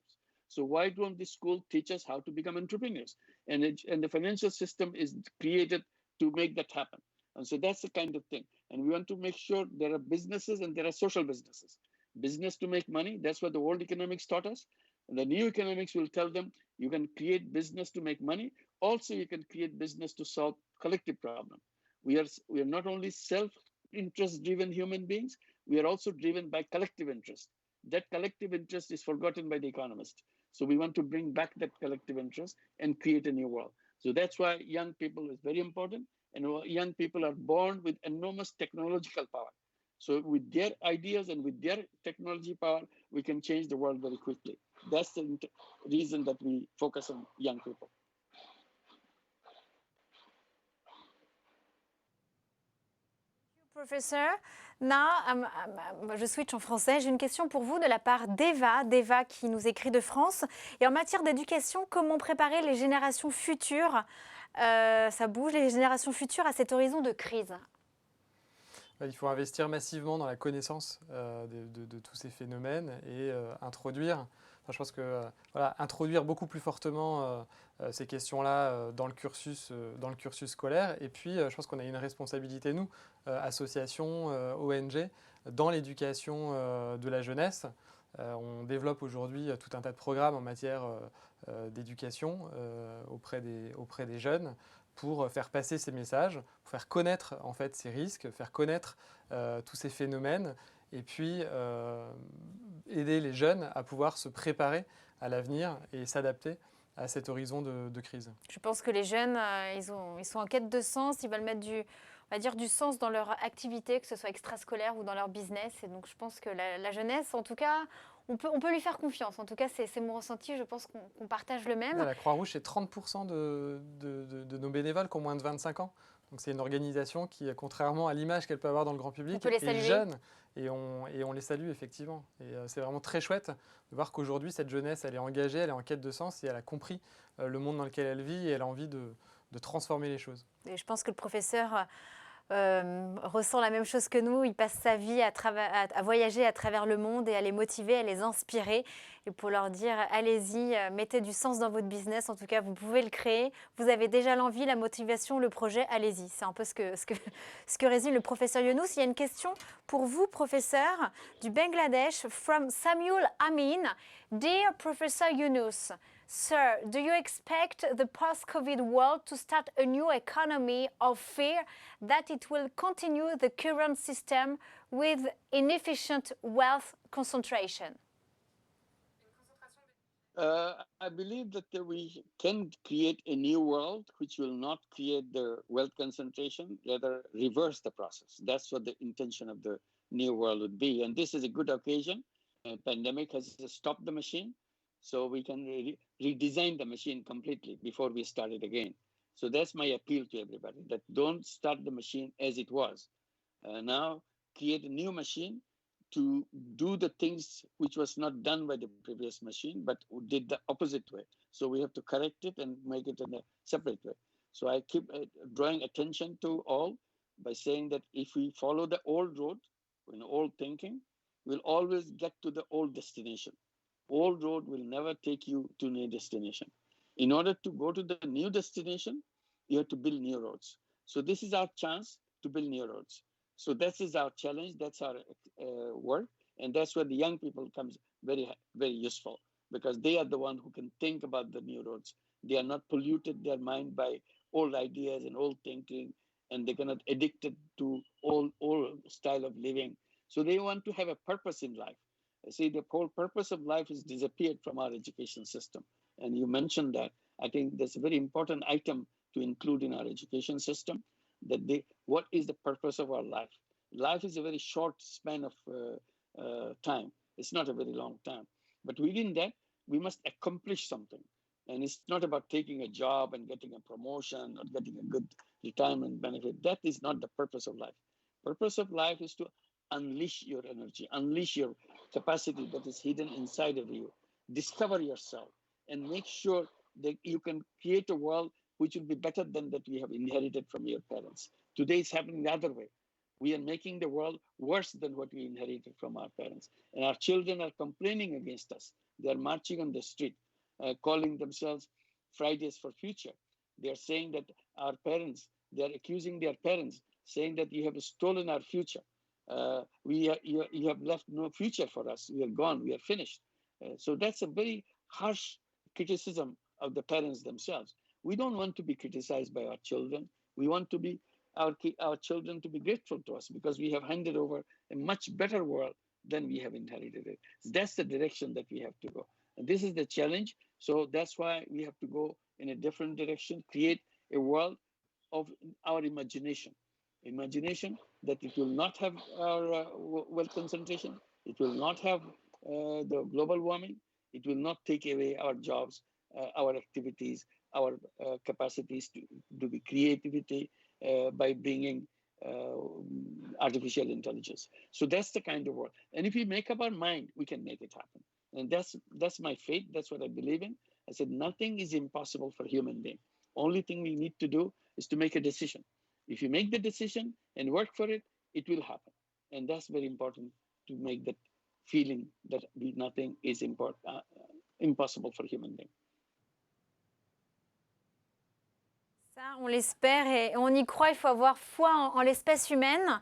So why don't the school teach us how to become entrepreneurs? And the financial system is created to make that happen. And so that's the kind of thing. And we want to make sure there are businesses and there are social businesses. Business to make money, that's what the old economics taught us. And the new economics will tell them you can create business to make money. Also, you can create business to solve collective problems. We are not only self-interest driven human beings, we are also driven by collective interest. That collective interest is forgotten by the economists. So we want to bring back that collective interest and create a new world. So that's why young people is very important. And young people are born with enormous technological power. So with their ideas and with their technology power, we can change the world very quickly. That's the reason that we focus on young people. Professeur, now, je switch en français. J'ai une question pour vous de la part d'Eva. D'Eva qui nous écrit de France. Et en matière d'éducation, comment préparer les générations futures, ça bouge, les générations futures à cet horizon de crise? Il faut investir massivement dans la connaissance de tous ces phénomènes et introduire, je pense que introduire beaucoup plus fortement ces questions-là dans le cursus scolaire. Et puis, je pense qu'on a une responsabilité, nous, associations, ONG, dans l'éducation de la jeunesse. On développe aujourd'hui tout un tas de programmes en matière d'éducation auprès des jeunes, pour faire passer ces messages, pour faire connaître en fait ces risques, faire connaître tous ces phénomènes, et puis aider les jeunes à pouvoir se préparer à l'avenir et s'adapter à cet horizon de crise. Je pense que les jeunes, ils sont en quête de sens, ils veulent mettre du sens dans leur activité, que ce soit extrascolaire ou dans leur business. Et donc je pense que la jeunesse, en tout cas, on peut lui faire confiance. En tout cas, c'est mon ressenti, je pense qu'on partage le même. La Croix-Rouge, c'est 30% de nos bénévoles qui ont moins de 25 ans. Donc c'est une organisation qui, contrairement à l'image qu'elle peut avoir dans le grand public, est jeune. Et on les salue effectivement. Et c'est vraiment très chouette de voir qu'aujourd'hui, cette jeunesse, elle est engagée, elle est en quête de sens et elle a compris le monde dans lequel elle vit et elle a envie de transformer les choses. Et je pense que le professeur ressent la même chose que nous. Il passe sa vie à voyager à travers le monde et à les motiver, à les inspirer. Et pour leur dire, allez-y, mettez du sens dans votre business. En tout cas, vous pouvez le créer. Vous avez déjà l'envie, la motivation, le projet, allez-y. C'est un peu ce que résume le professeur Younous. Il y a une question pour vous, professeur, du Bangladesh, from Samuel Amin. Dear Professor Younous, Sir, do you expect the post-COVID world to start a new economy of fear that it will continue the current system with inefficient wealth concentration? I believe that we can create a new world which will not create the wealth concentration, rather reverse the process. That's what the intention of the new world would be. And this is a good occasion. The pandemic has stopped the machine. So we can redesign the machine completely before we start it again. So that's my appeal to everybody, that don't start the machine as it was. Now create a new machine to do the things which was not done by the previous machine, but did the opposite way. So we have to correct it and make it in a separate way. So I keep drawing attention to all by saying that if we follow the old road, old thinking, we'll always get to the old destination. Old road will never take you to new destination. In order to go to the new destination, you have to build new roads. So this is our chance to build new roads. So that is our challenge. That's our work. And that's where the young people comes very, very useful, because they are the one who can think about the new roads. They are not polluted their mind by old ideas and old thinking, and they're not addicted to old style of living. So they want to have a purpose in life. See, the whole purpose of life has disappeared from our education system. And you mentioned that. I think that's a very important item to include in our education system, that what is the purpose of our life? Life is a very short span of time. It's not a very long time. But within that, we must accomplish something. And it's not about taking a job and getting a promotion or getting a good retirement benefit. That is not the purpose of life. Purpose of life is to unleash your energy, unleash your capacity that is hidden inside of you. Discover yourself and make sure that you can create a world which will be better than that we have inherited from your parents. Today it's happening the other way. We are making the world worse than what we inherited from our parents. And our children are complaining against us. They are marching on the street, calling themselves Fridays for Future. They are saying that our parents, they are accusing their parents, saying that you have stolen our future. You have left no future for us. We are gone. We are finished. So that's a very harsh criticism of the parents themselves. We don't want to be criticized by our children. We want to be our children to be grateful to us, because we have handed over a much better world than we have inherited it. That's the direction that we have to go. And this is the challenge. So that's why we have to go in a different direction, create a world of our imagination. Imagination that it will not have our wealth concentration, it will not have the global warming, it will not take away our jobs, our activities, our capacities to do the creativity by bringing artificial intelligence. So that's the kind of work. And if we make up our mind, we can make it happen. And that's my faith. That's what I believe in. I said nothing is impossible for human being. Only thing we need to do is to make a decision. If you make the decision and work for it, it will happen. And that's very important, to make that feeling that nothing is impossible for human being. Ça, on l'espère et on y croit. Il faut avoir foi en l'espèce humaine.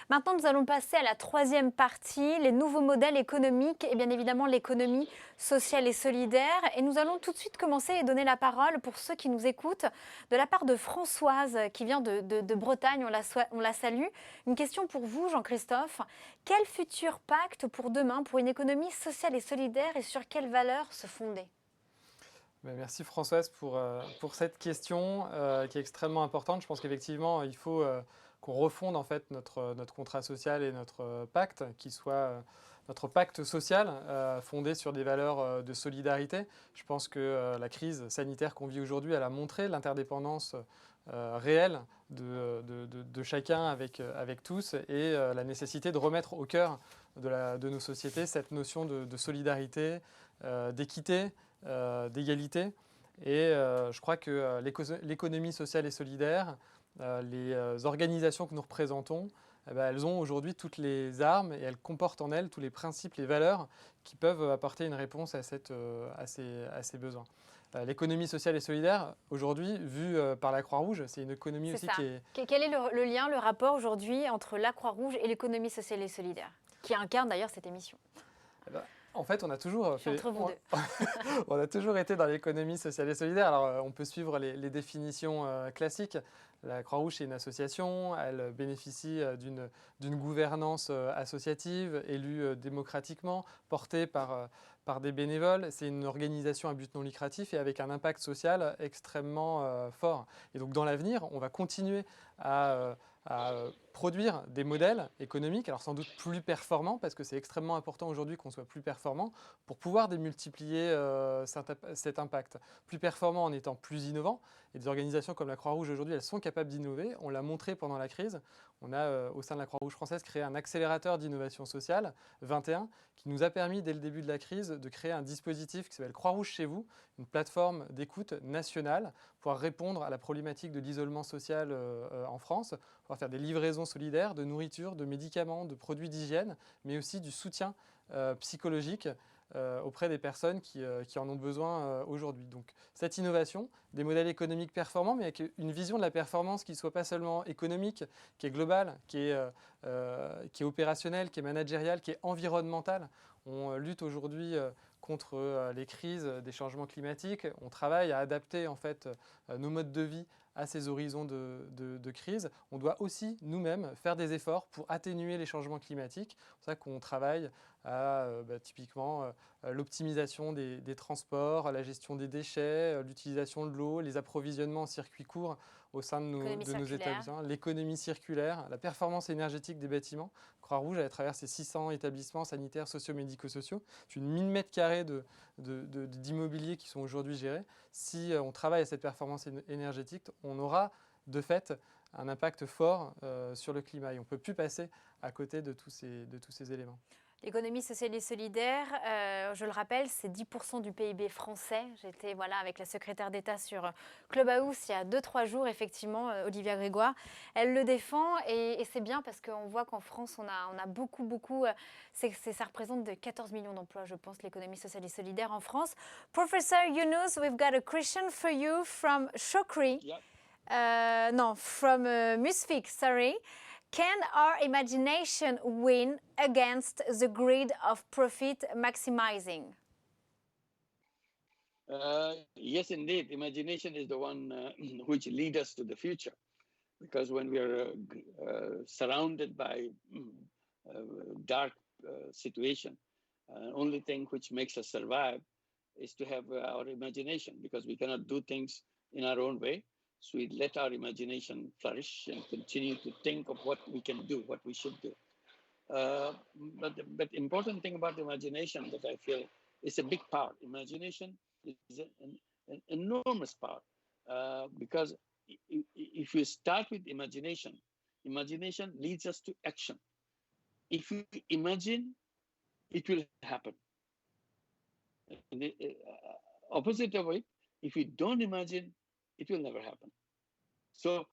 Maintenant, nous allons passer à la troisième partie, les nouveaux modèles économiques et bien évidemment l'économie sociale et solidaire. Et nous allons tout de suite commencer et donner la parole, pour ceux qui nous écoutent, de la part de Françoise qui vient de Bretagne. On la salue. Une question pour vous, Jean-Christophe. Quel futur pacte pour demain pour une économie sociale et solidaire, et sur quelles valeurs se fonder? Merci Françoise pour cette question qui est extrêmement importante. Je pense qu'effectivement, il faut qu'on refonde en fait notre contrat social et notre pacte, qui soit notre pacte social fondé sur des valeurs de solidarité. Je pense que la crise sanitaire qu'on vit aujourd'hui, elle a montré l'interdépendance réelle de chacun avec tous, et la nécessité de remettre au cœur de nos sociétés cette notion de solidarité, d'équité, d'égalité. Et je crois que l'économie sociale et solidaire, les organisations que nous représentons, elles ont aujourd'hui toutes les armes, et elles comportent en elles tous les principes, les valeurs qui peuvent apporter une réponse à ces besoins. L'économie sociale et solidaire, aujourd'hui, vue par la Croix-Rouge, c'est une économie aussi qui est... Quel est le lien, le rapport aujourd'hui entre la Croix-Rouge et l'économie sociale et solidaire, qui incarne d'ailleurs cette émission? En fait, on a toujours entre vous deux. On a toujours été dans l'économie sociale et solidaire. Alors, on peut suivre les définitions classiques. La Croix-Rouge, c'est une association. Elle bénéficie d'une gouvernance associative, élue démocratiquement, portée par des bénévoles. C'est une organisation à but non lucratif et avec un impact social extrêmement fort. Et donc, dans l'avenir, on va continuer à produire des modèles économiques, alors sans doute plus performants, parce que c'est extrêmement important aujourd'hui qu'on soit plus performant pour pouvoir démultiplier cet impact. Plus performant en étant plus innovant. Et des organisations comme la Croix-Rouge aujourd'hui, elles sont capables d'innover. On l'a montré pendant la crise. On a, au sein de la Croix-Rouge française, créé un accélérateur d'innovation sociale, 21, qui nous a permis, dès le début de la crise, de créer un dispositif qui s'appelle Croix-Rouge chez vous, une plateforme d'écoute nationale pour répondre à la problématique de l'isolement social en France, pour faire des livraisons solidaires de nourriture, de médicaments, de produits d'hygiène, mais aussi du soutien psychologique auprès des personnes qui en ont besoin aujourd'hui. Donc cette innovation, des modèles économiques performants, mais avec une vision de la performance qui ne soit pas seulement économique, qui est globale, qui est opérationnelle, qui est managériale, qui est environnementale. On lutte aujourd'hui contre les crises des changements climatiques. On travaille à adapter en fait nos modes de vie à ces horizons de crise. On doit aussi nous-mêmes faire des efforts pour atténuer les changements climatiques. C'est pour ça qu'on travaille à typiquement l'optimisation des transports, la gestion des déchets, l'utilisation de l'eau, les approvisionnements en circuit court au sein de nos établissements, l'économie circulaire, la performance énergétique des bâtiments. Croix-Rouge, à travers ses 600 établissements sanitaires, socio-médico-sociaux, c'est une 1000 mètres carrés d'immobilier qui sont aujourd'hui gérés. Si on travaille à cette performance énergétique, on aura de fait un impact fort sur le climat. Et on ne peut plus passer à côté de tous ces éléments. L'économie sociale et solidaire, je le rappelle, c'est 10% du PIB français. J'étais avec la secrétaire d'État sur Clubhouse il y a 2-3 jours, effectivement, Olivia Grégoire. Elle le défend et c'est bien parce qu'on voit qu'en France, on a beaucoup, ça représente 14 millions d'emplois, je pense, l'économie sociale et solidaire en France. Professor Yunus, we've got a question for you from Chokri. Yeah. From Musfik, sorry. Can our imagination win against the greed of profit maximizing? Yes, indeed. Imagination is the one which leads us to the future. Because when we are surrounded by dark situation, only thing which makes us survive is to have our imagination, because we cannot do things in our own way. So we let our imagination flourish and continue to think of what we can do, what we should do. But important thing about imagination that I feel is a big part. Imagination is an enormous part because if you start with imagination, imagination leads us to action. If you imagine, it will happen. And the opposite of it, if you don't imagine, it will never happen. So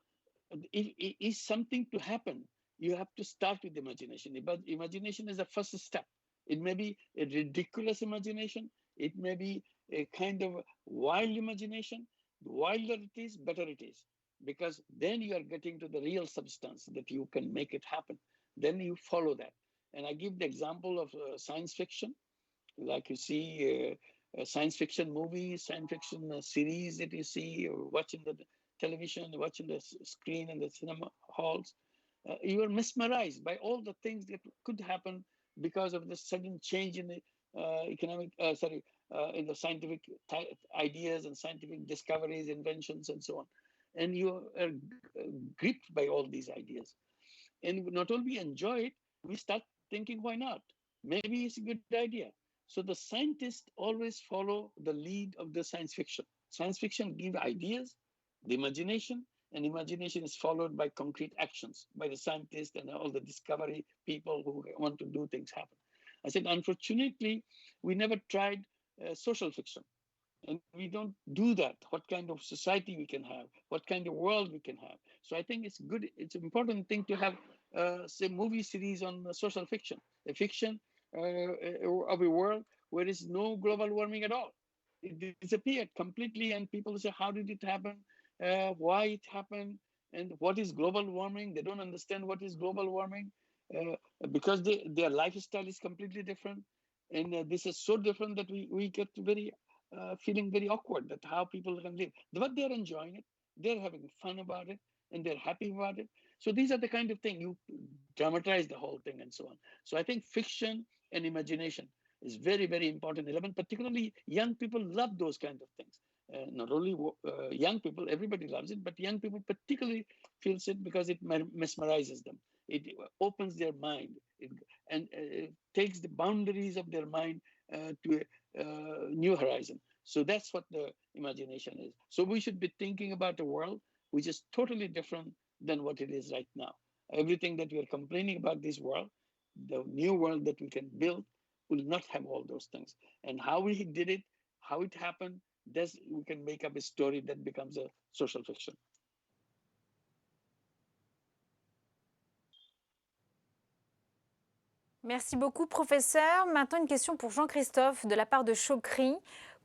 if is something to happen, you have to start with imagination. But imagination is the first step. It may be a ridiculous imagination. It may be a kind of wild imagination. The wilder it is, better it is. Because then you are getting to the real substance that you can make it happen. Then you follow that. And I give the example of science fiction. Like you see science fiction movies, science fiction series that you see, or watching the television, watching the screen in the cinema halls, you are mesmerized by all the things that could happen because of the sudden change in the in the scientific ideas and scientific discoveries, inventions, and so on. And you are gripped by all these ideas. And not only enjoy it, we start thinking, why not? Maybe it's a good idea. So the scientists always follow the lead of the science fiction. Science fiction gives ideas, the imagination, and imagination is followed by concrete actions by the scientists and all the discovery people who want to do things happen. I said, unfortunately, we never tried social fiction. And we don't do that. What kind of society we can have, what kind of world we can have. So I think it's good, it's an important thing to have, say, movie series on social fiction, a fiction of a world where there is no global warming at all. It disappeared completely, and people say, how did it happen? Why it happened? And what is global warming? They don't understand what is global warming because their lifestyle is completely different. And this is so different that we get very feeling very awkward that how people can live. But they're enjoying it. They're having fun about it, and they're happy about it. So these are the kind of thing you dramatize the whole thing and so on. So I think fiction and imagination is very, very important element. Particularly young people love those kind of things. Not only young people, everybody loves it, but young people particularly feels it because it mesmerizes them. It opens their mind and takes the boundaries of their mind to a new horizon. So that's what the imagination is. So we should be thinking about a world which is totally different than what it is right now. Everything that we are complaining about this world, the new world that we can build will not have all those things. And how we did it, how it happened, we can make up a story that becomes a social fiction. Merci beaucoup, professeur. Maintenant, une question pour Jean-Christophe de la part de Chokri.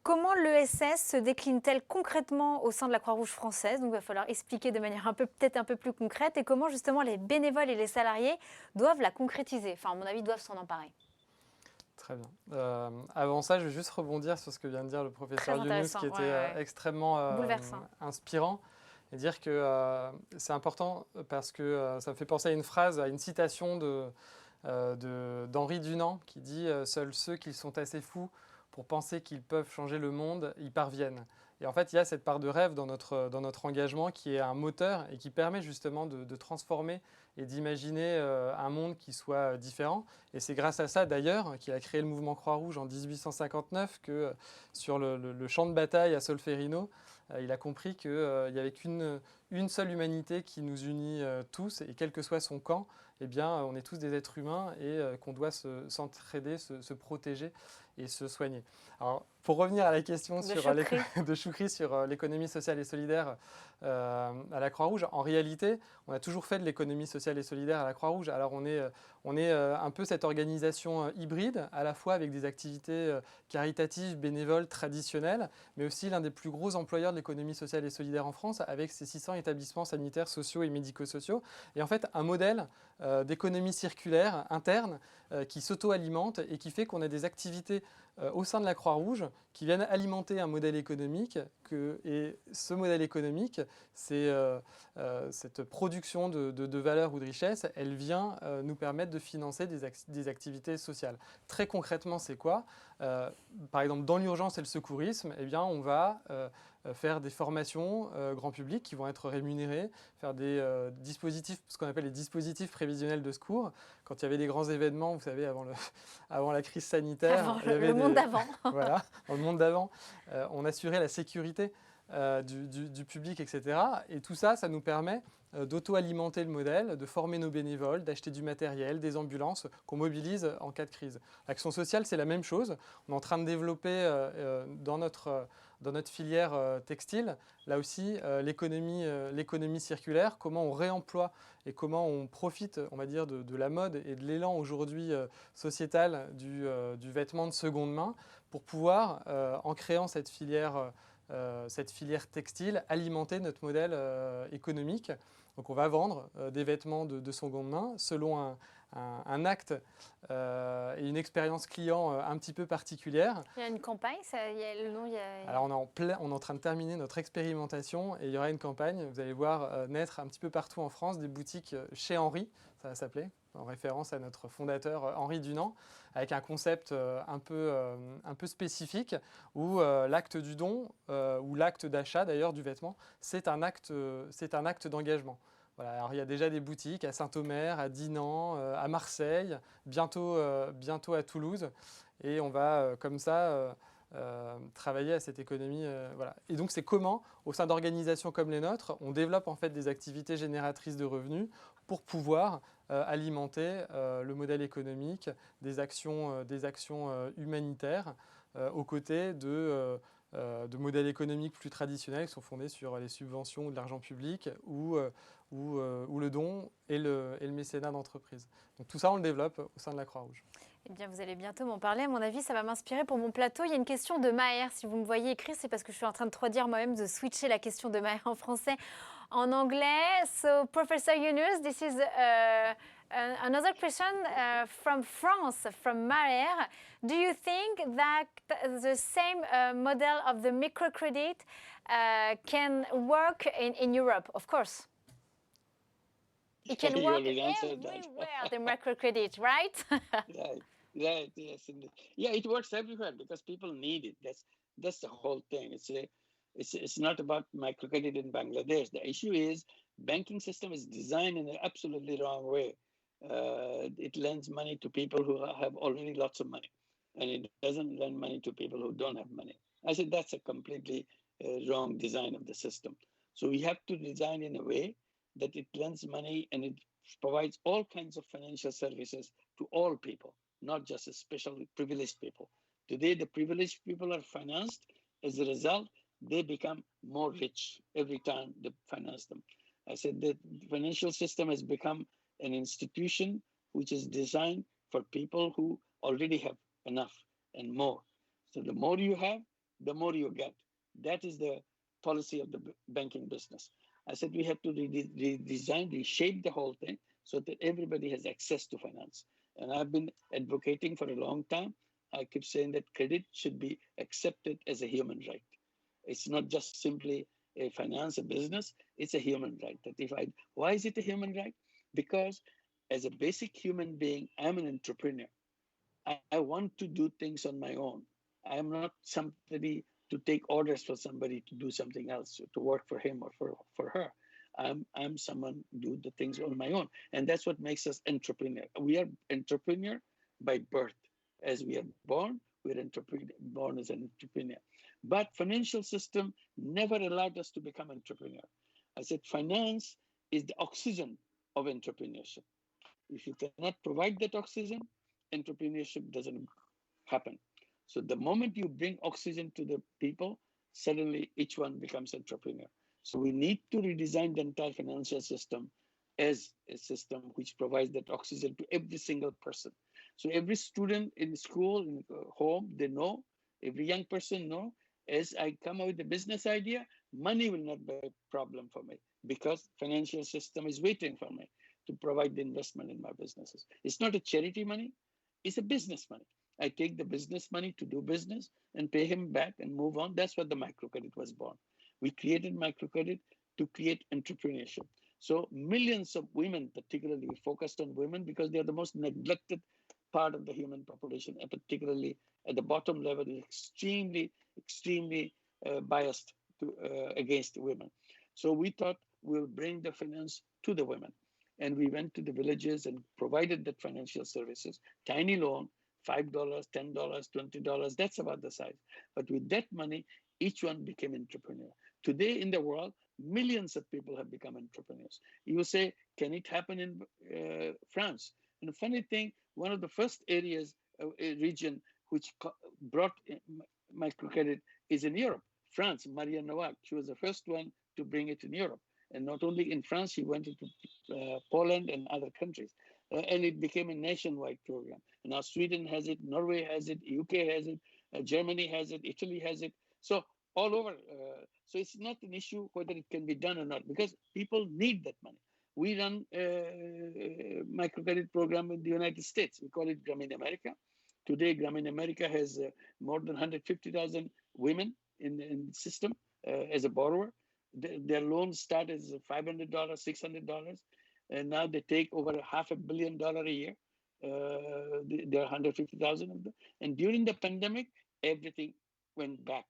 Comment l'ESS se décline-t-elle concrètement au sein de la Croix-Rouge française? Donc, il va falloir expliquer de manière peut-être un peu plus concrète, et comment justement les bénévoles et les salariés doivent la concrétiser. Enfin, à mon avis, doivent s'en emparer. Très bien. Avant ça, je vais juste rebondir sur ce que vient de dire le professeur Younous, qui était extrêmement inspirant, et dire que c'est important parce que ça me fait penser à une phrase, à une citation d'Henri Dunant qui dit « Seuls ceux qui sont assez fous pour penser qu'ils peuvent changer le monde y parviennent ». Et en fait, il y a cette part de rêve dans notre engagement qui est un moteur et qui permet justement de transformer et d'imaginer un monde qui soit différent. Et c'est grâce à ça, d'ailleurs, qu'il a créé le mouvement Croix-Rouge en 1859, que sur le champ de bataille à Solferino, il a compris qu'il n'y avait qu'une seule humanité qui nous unit tous, et quel que soit son camp, eh bien, on est tous des êtres humains et qu'on doit s'entraider, se protéger et se soigner. Alors, pour revenir à la question de Chokri sur l'économie sociale et solidaire à la Croix-Rouge, en réalité, on a toujours fait de l'économie sociale et solidaire à la Croix-Rouge. Alors, on est un peu cette organisation hybride, à la fois avec des activités caritatives, bénévoles, traditionnelles, mais aussi l'un des plus gros employeurs de l'économie sociale et solidaire en France, avec ses 600 établissements sanitaires, sociaux et médico-sociaux. Et en fait, un modèle d'économie circulaire interne qui s'auto-alimente et qui fait qu'on a des activités au sein de la Croix-Rouge qui viennent alimenter un modèle économique. Et ce modèle économique, c'est cette production de valeur ou de richesse, elle vient nous permettre de financer des activités sociales. Très concrètement, c'est quoi? Par exemple, dans l'urgence et le secourisme, eh bien, on va faire des formations grand public qui vont être rémunérées, faire des dispositifs, ce qu'on appelle les dispositifs prévisionnels de secours. Quand il y avait des grands événements, vous savez, avant la crise sanitaire, Avant il y avait le monde d'avant. voilà, dans le monde d'avant, on assurait la sécurité du public, etc. Et tout ça, ça nous permet d'auto-alimenter le modèle, de former nos bénévoles, d'acheter du matériel, des ambulances qu'on mobilise en cas de crise. L'action sociale, c'est la même chose. On est en train de développer dans notre filière textile, là aussi, l'économie circulaire, comment on réemploie et comment on profite, on va dire, de la mode et de l'élan aujourd'hui sociétal du vêtement de seconde main pour pouvoir, en créant cette filière textile, alimenter notre modèle économique. Donc on va vendre des vêtements de seconde main selon un acte et une expérience client un petit peu particulière. Il y a une campagne, le nom, Alors on est en train de terminer notre expérimentation et il y aura une campagne. Vous allez voir naître un petit peu partout en France des boutiques chez Henri, ça va s'appeler, en référence à notre fondateur Henri Dunant, avec un concept un peu spécifique où l'acte du don ou l'acte d'achat d'ailleurs du vêtement, c'est un acte d'engagement. Voilà, alors il y a déjà des boutiques à Saint-Omer, à Dinan, à Marseille, bientôt à Toulouse, et on va comme ça travailler à cette économie. Voilà. Et donc c'est comment, au sein d'organisations comme les nôtres, on développe en fait des activités génératrices de revenus pour pouvoir alimenter le modèle économique, des actions humanitaires aux côtés de modèles économiques plus traditionnels qui sont fondés sur les subventions ou de l'argent public ou le don et le mécénat d'entreprise. Donc tout ça, on le développe au sein de la Croix-Rouge. Eh bien, vous allez bientôt m'en parler. À mon avis, ça va m'inspirer pour mon plateau. Il y a une question de Maher. Si vous me voyez écrire, c'est parce que je suis en train de traduire moi-même, de switcher la question de Maher en français en anglais. So, Professor Yunus, this is another question from France, from Maher. Do you think that the same model of the microcredit can work in Europe? Of course. It can work everywhere, the microcredit, right? Right, yes, indeed. Yeah, it works everywhere because people need it. That's the whole thing. It's not about microcredit in Bangladesh. The issue is banking system is designed in an absolutely wrong way. It lends money to people who have already lots of money, and it doesn't lend money to people who don't have money. I said that's a completely wrong design of the system. So we have to design in a way that it lends money and it provides all kinds of financial services to all people, not just especially privileged people. Today, the privileged people are financed. As a result, they become more rich every time they finance them. I said that the financial system has become an institution which is designed for people who already have enough and more. So the more you have, the more you get. That is the policy of the banking business. I said we have to redesign, reshape the whole thing so that everybody has access to finance. And I've been advocating for a long time. I keep saying that credit should be accepted as a human right. It's not just simply a finance, a business, it's a human right. Why is it a human right? Because as a basic human being, I'm an entrepreneur. I want to do things on my own. I am not somebody to take orders for somebody to do something else, to work for him or for her. I'm someone do the things on my own. And that's what makes us entrepreneur. We are entrepreneur by birth. As we are born, we're born as an entrepreneur. But financial system never allowed us to become entrepreneur. I said finance is the oxygen of entrepreneurship. If you cannot provide that oxygen, entrepreneurship doesn't happen. So the moment you bring oxygen to the people, suddenly each one becomes entrepreneur. So we need to redesign the entire financial system as a system which provides that oxygen to every single person. So every student in school, in home, they know, every young person know, as I come up with a business idea, money will not be a problem for me because financial system is waiting for me to provide the investment in my businesses. It's not a charity money, it's a business money. I take the business money to do business and pay him back and move on. That's what the microcredit was born. We created microcredit to create entrepreneurship. So millions of women, particularly we focused on women because they are the most neglected part of the human population, and particularly at the bottom level is extremely biased against women. So we thought we'll bring the finance to the women. And we went to the villages and provided that financial services, tiny loan, $5, $10, $20, that's about the size. But with that money, each one became entrepreneur. Today in the world, millions of people have become entrepreneurs. You say, can it happen in France? And the funny thing, one of the first areas, region which brought microcredit is in Europe. France, Maria Nowak, she was the first one to bring it in Europe. And not only in France, she went into Poland and other countries. And it became a nationwide program. And now Sweden has it, Norway has it, UK has it, Germany has it, Italy has it. So all over. So it's not an issue whether it can be done or not, because people need that money. We run a microcredit program in the United States. We call it Grameen America. Today, Grameen America has more than 150,000 women in the system as a borrower. Their loans start as $500, $600, and now they take over $500 million a year. There are 150,000 of them. And during the pandemic, everything went back,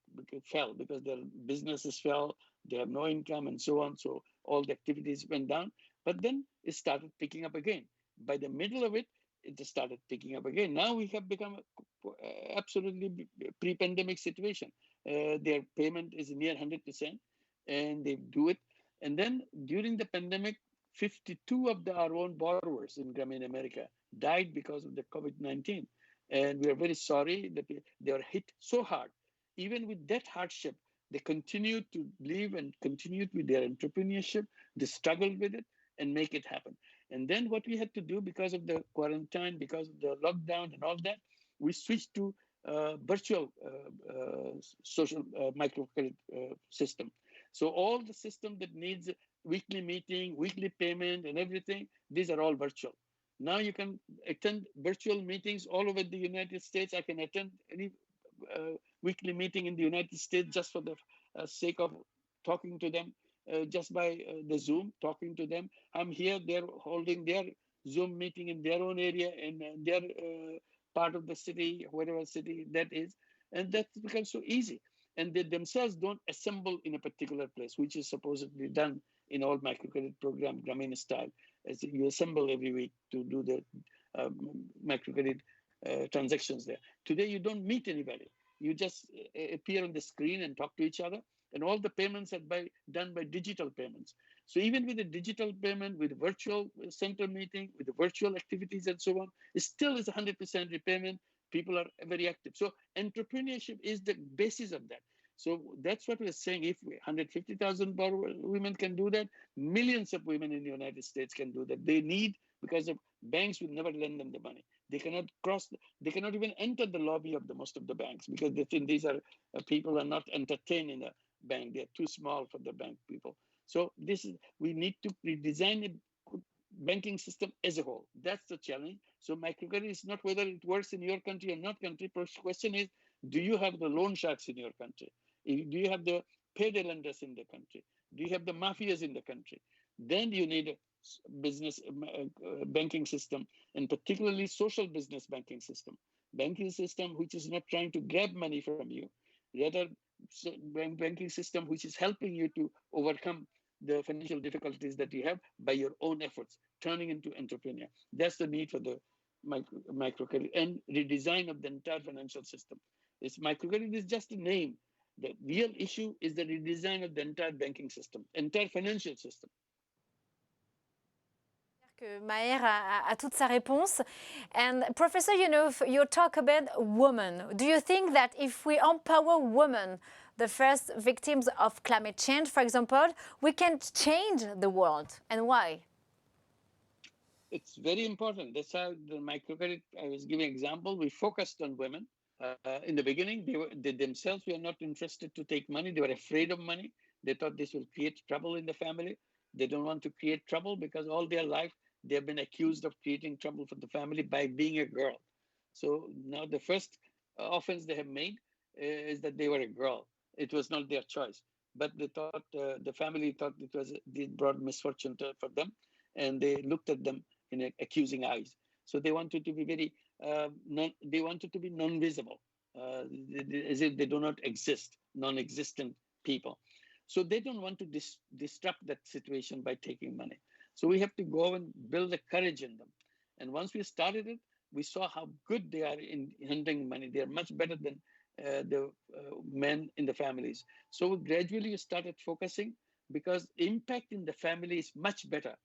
fell because their businesses fell, they have no income and so on. So all the activities went down, but then it started picking up again. By the middle of it, it just started picking up again. Now we have become absolutely pre-pandemic situation. Their payment is near 100%, and they do it. And then during the pandemic, 52 of our own borrowers in Grameen America died because of the COVID-19. And we are very sorry that they were hit so hard. Even with that hardship, they continued to live and continued with their entrepreneurship. They struggled with it and make it happen. And then what we had to do because of the quarantine, because of the lockdown and all that, we switched to virtual social microcredit system. So all the system that needs weekly meeting, weekly payment and everything, these are all virtual. Now you can attend virtual meetings all over the United States. I can attend any weekly meeting in the United States just for the sake of talking to them, just by the Zoom, talking to them. I'm here, they're holding their Zoom meeting in their own area, in their part of the city, whatever city that is. And that becomes so easy. And they themselves don't assemble in a particular place, which is supposedly done in all microcredit program, Grameen style, as you assemble every week to do the microcredit transactions there. Today, you don't meet anybody. You just appear on the screen and talk to each other. And all the payments are done by digital payments. So even with a digital payment, with a virtual center meeting, with the virtual activities and so on, it still is 100% repayment. People are very active. So entrepreneurship is the basis of that. So that's what we're saying. If 150,000 women can do that, millions of women in the United States can do that. They need, because of banks will never lend them the money. They cannot they cannot even enter the lobby of most of the banks because they think these are people are not entertained in a bank. They're too small for the bank people. So we need to redesign a banking system as a whole. That's the challenge. So microcredit is not whether it works in your country or not country. Question is, do you have the loan sharks in your country? Do you have the payday lenders in the country? Do you have the mafias in the country? Then you need a business banking system, and particularly social business banking system which is not trying to grab money from you, rather banking system which is helping you to overcome the financial difficulties that you have by your own efforts, turning into entrepreneur. That's the need for the microcredit and redesign of the entire financial system. This microcredit is just a name. The real issue is the redesign of the entire banking system, entire financial system. Que Maher a toute sa réponse. And Professor, you talk about women. Do you think that if we empower women, the first victims of climate change, for example, we can change the world? And why? It's very important. That's how the microcredit, I was giving an example, we focused on women. In the beginning, they themselves were not interested to take money. They were afraid of money. They thought this will create trouble in the family. They don't want to create trouble because all their life, they have been accused of creating trouble for the family by being a girl. So now the first offense they have made is that they were a girl. It was not their choice, but they thought the family thought it brought misfortune for them, and they looked at them in accusing eyes. So they wanted to be they wanted to be non-visible, as if they do not exist, non-existent people. So they don't want to disrupt that situation by taking money. So we have to go and build the courage in them. And once we started it, we saw how good they are in handling money. They are much better than the men in the families. So we gradually started focusing, because impact in the family is much better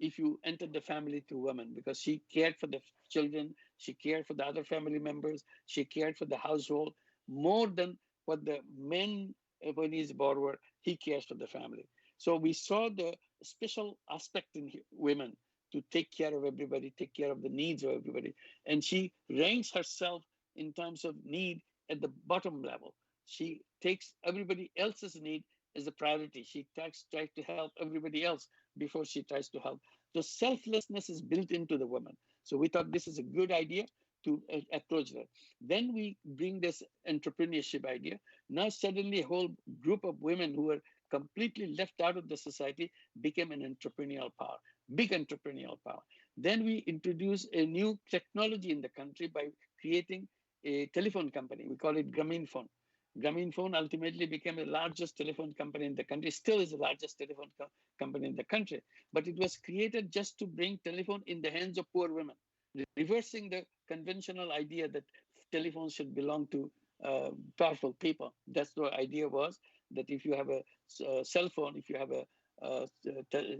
if you enter the family through women, because she cared for the children, she cared for the other family members, she cared for the household more than what the men, when he's a borrower, he cares for the family. So we saw the special aspect in women to take care of everybody, take care of the needs of everybody. And she ranks herself in terms of need at the bottom level. She takes everybody else's need as a priority. She tries to help everybody else before she tries to help. So selflessness is built into the woman. So we thought this is a good idea to approach that. Then we bring this entrepreneurship idea. Now suddenly a whole group of women who were completely left out of the society became an entrepreneurial power, big entrepreneurial power. Then we introduced a new technology in the country by creating a telephone company. We call it Grameenphone. Grameenphone ultimately became the largest telephone company in the country, still is the largest telephone company in the country. But it was created just to bring telephone in the hands of poor women, reversing the conventional idea that telephones should belong to powerful people. That's the idea was, that if you have a cell phone, if you have a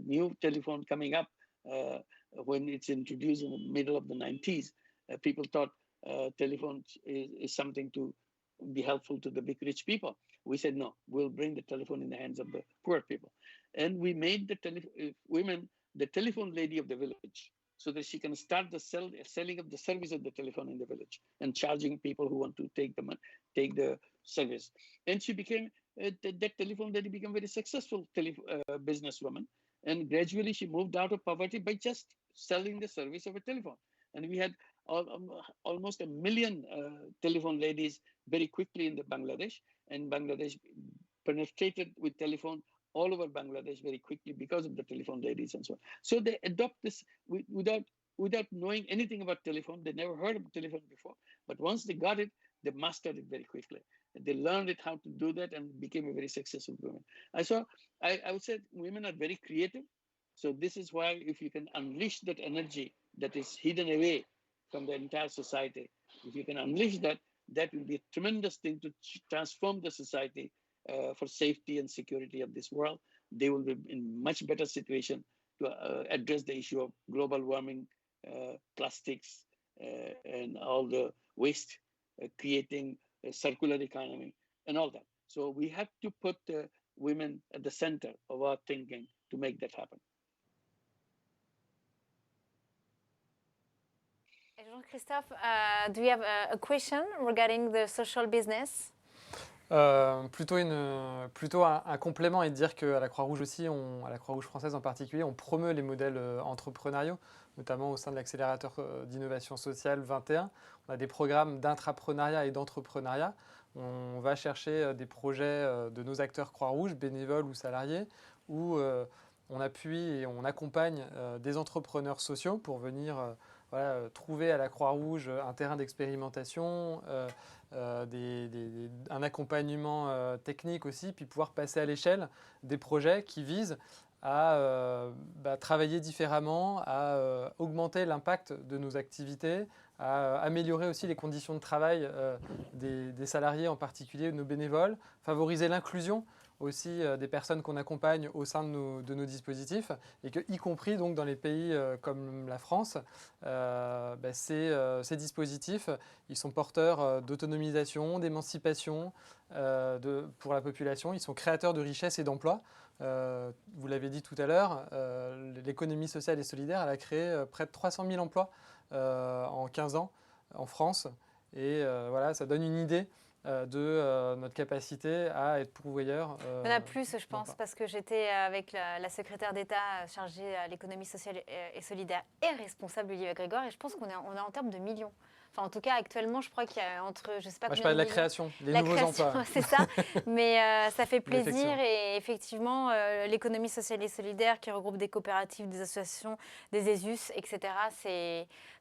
new telephone coming up, when it's introduced in the middle of the 90s, people thought telephone is something to be helpful to the big rich people. We said, no, we'll bring the telephone in the hands of the poor people. And we made the women the telephone lady of the village, so that she can start the selling of the service of the telephone in the village and charging people who want to take the service. And she became, that telephone lady became very successful businesswoman. And gradually she moved out of poverty by just selling the service of a telephone. And we had almost 1 million telephone ladies very quickly in the Bangladesh. And Bangladesh penetrated with telephone all over Bangladesh very quickly because of the telephone ladies and so on. So they adopt this without knowing anything about telephone. They never heard of telephone before. But once they got it, they mastered it very quickly. They learned it how to do that and became a very successful woman. I would say women are very creative. So this is why if you can unleash that energy that is hidden away from the entire society, if you can unleash that, that will be a tremendous thing to transform the society for safety and security of this world. They will be in much better situation to address the issue of global warming, plastics, and all the waste, creating a circular economy and all that. So we have to put women at the center of our thinking to make that happen. Jean-Christophe, do you have a question regarding the social business? Plutôt un complément, et de dire qu'à la Croix-Rouge aussi, à la Croix-Rouge française en particulier, on promeut les modèles entrepreneuriaux, notamment au sein de l'accélérateur d'innovation sociale 21. On a des programmes d'intrapreneuriat et d'entrepreneuriat. On va chercher des projets de nos acteurs Croix-Rouge, bénévoles ou salariés, où on appuie et on accompagne des entrepreneurs sociaux pour venir trouver à la Croix-Rouge un terrain d'expérimentation, un accompagnement technique aussi, puis pouvoir passer à l'échelle des projets qui visent à travailler différemment, à augmenter l'impact de nos activités, à améliorer aussi les conditions de travail des salariés, en particulier de nos bénévoles, favoriser l'inclusion aussi des personnes qu'on accompagne au sein de nos dispositifs, et que, y compris donc dans les pays comme la France, ces dispositifs, ils sont porteurs d'autonomisation, d'émancipation pour la population, ils sont créateurs de richesses et d'emplois. Vous l'avez dit tout à l'heure, l'économie sociale et solidaire, elle a créé près de 300 000 emplois en 15 ans en France, et voilà, ça donne une idée de notre capacité à être pourvoyeur. Il y en a plus, je pense, parce que j'étais avec la secrétaire d'État chargée à l'économie sociale et solidaire et responsable Olivier Grégoire, et je pense qu'on est en termes de millions. Enfin, en tout cas, actuellement, je crois qu'il y a entre, je sais pas Moi, je combien parlais de de la millions. création, des La nouveaux création, emplois. c'est ça. Mais ça fait Mais plaisir effectivement. et effectivement, l'économie sociale et solidaire qui regroupe des coopératives, des associations, des ESUS, etc.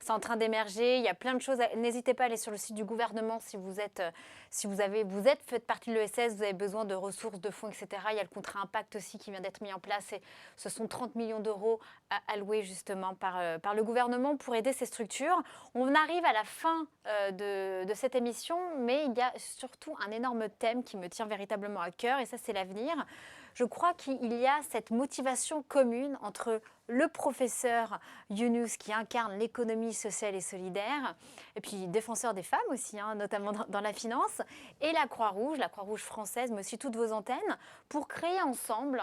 C'est en train d'émerger. Il y a plein de choses. N'hésitez pas à aller sur le site du gouvernement si vous êtes, faites partie de l'ESS, vous avez besoin de ressources, de fonds, etc. Il y a le contrat Impact aussi qui vient d'être mis en place. Et ce sont 30 millions d'euros alloués justement par le gouvernement pour aider ces structures. On arrive à la fin de cette émission, mais il y a surtout un énorme thème qui me tient véritablement à cœur, et ça, c'est l'avenir. Je crois qu'il y a cette motivation commune entre le professeur Younous qui incarne l'économie sociale et solidaire, et puis défenseur des femmes aussi, hein, notamment dans la finance, et la Croix-Rouge française, mais aussi toutes vos antennes, pour créer ensemble,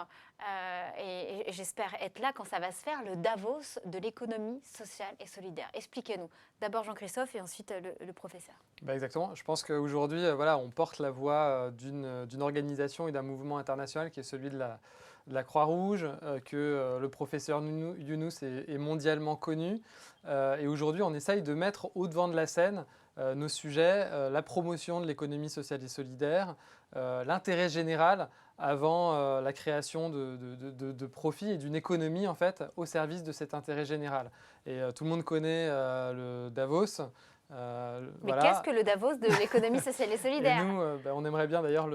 et j'espère être là quand ça va se faire, le Davos de l'économie sociale et solidaire. Expliquez-nous. D'abord Jean-Christophe et ensuite le professeur. Exactement. Je pense qu'aujourd'hui, voilà, on porte la voix d'une organisation et d'un mouvement international qui est celui de la Croix-Rouge, que le professeur Younous est mondialement connu. Et aujourd'hui, on essaye de mettre au devant de la scène nos sujets, la promotion de l'économie sociale et solidaire, l'intérêt général avant la création de profits et d'une économie en fait au service de cet intérêt général. Et tout le monde connaît le Davos. Mais voilà. qu'est-ce que le Davos de l'économie sociale et solidaire? Et nous, on aimerait bien d'ailleurs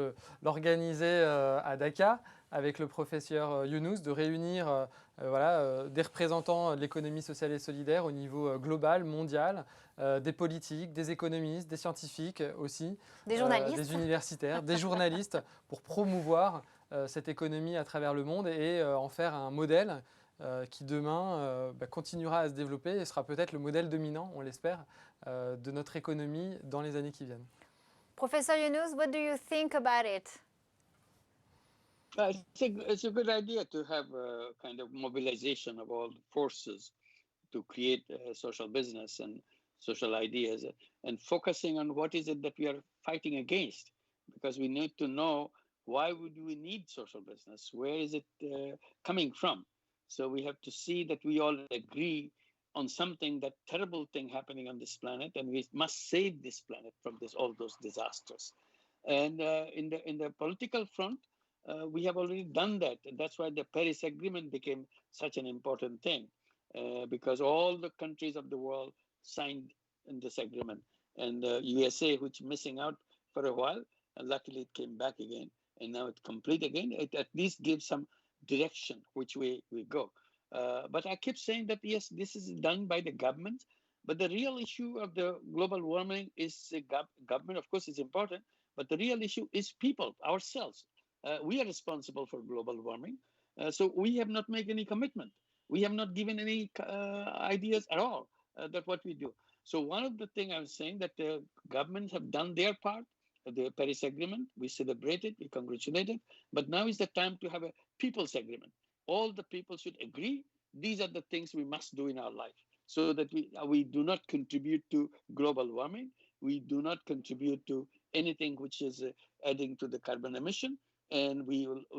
l'organiser à Dakar avec le professeur Younous, de réunir des représentants de l'économie sociale et solidaire au niveau global, mondial, des politiques, des économistes, des scientifiques aussi, des journalistes, des universitaires, des journalistes, pour promouvoir cette économie à travers le monde et en faire un modèle qui demain continuera à se développer et sera peut-être le modèle dominant, on l'espère, de notre économie dans les années qui viennent. Professor Younous, what do you think about it? It's a good idea to have a kind of mobilization of all forces to create social business and social ideas and focusing on what is it that we are fighting against, because we need to know why would we need social business, where is it coming from. So we have to see that we all agree on something, that terrible thing happening on this planet, and we must save this planet from all those disasters. And in the political front, we have already done that, and that's why the Paris Agreement became such an important thing, because all the countries of the world signed in this agreement, and the USA, which missing out for a while, and luckily it came back again, and now it's complete again. It at least gives some direction which way we go. But I keep saying that yes, this is done by the government, but the real issue of the global warming is government, of course, is important, but the real issue is people, ourselves. We are responsible for global warming, so we have not made any commitment. We have not given any ideas at all that what we do. So one of the things I'm saying that the governments have done their part, the Paris Agreement, we celebrate it, we congratulate it, but now is the time to have a people's agreement. All the people should agree. These are the things we must do in our life so that we do not contribute to global warming. We do not contribute to anything which is adding to the carbon emission, and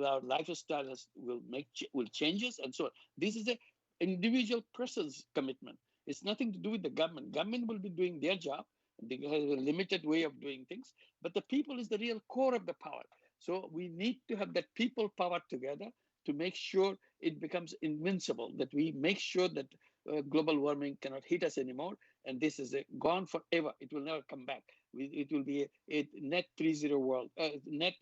our lifestyle will changes and so on. This is an individual person's commitment. It's nothing to do with the government. Government will be doing their job. They have a limited way of doing things, but the people is the real core of the power. So we need to have that people power together to make sure it becomes invincible, that we make sure that global warming cannot hit us anymore, and this is gone forever. It will never come back. It will be a net 3-0 world, net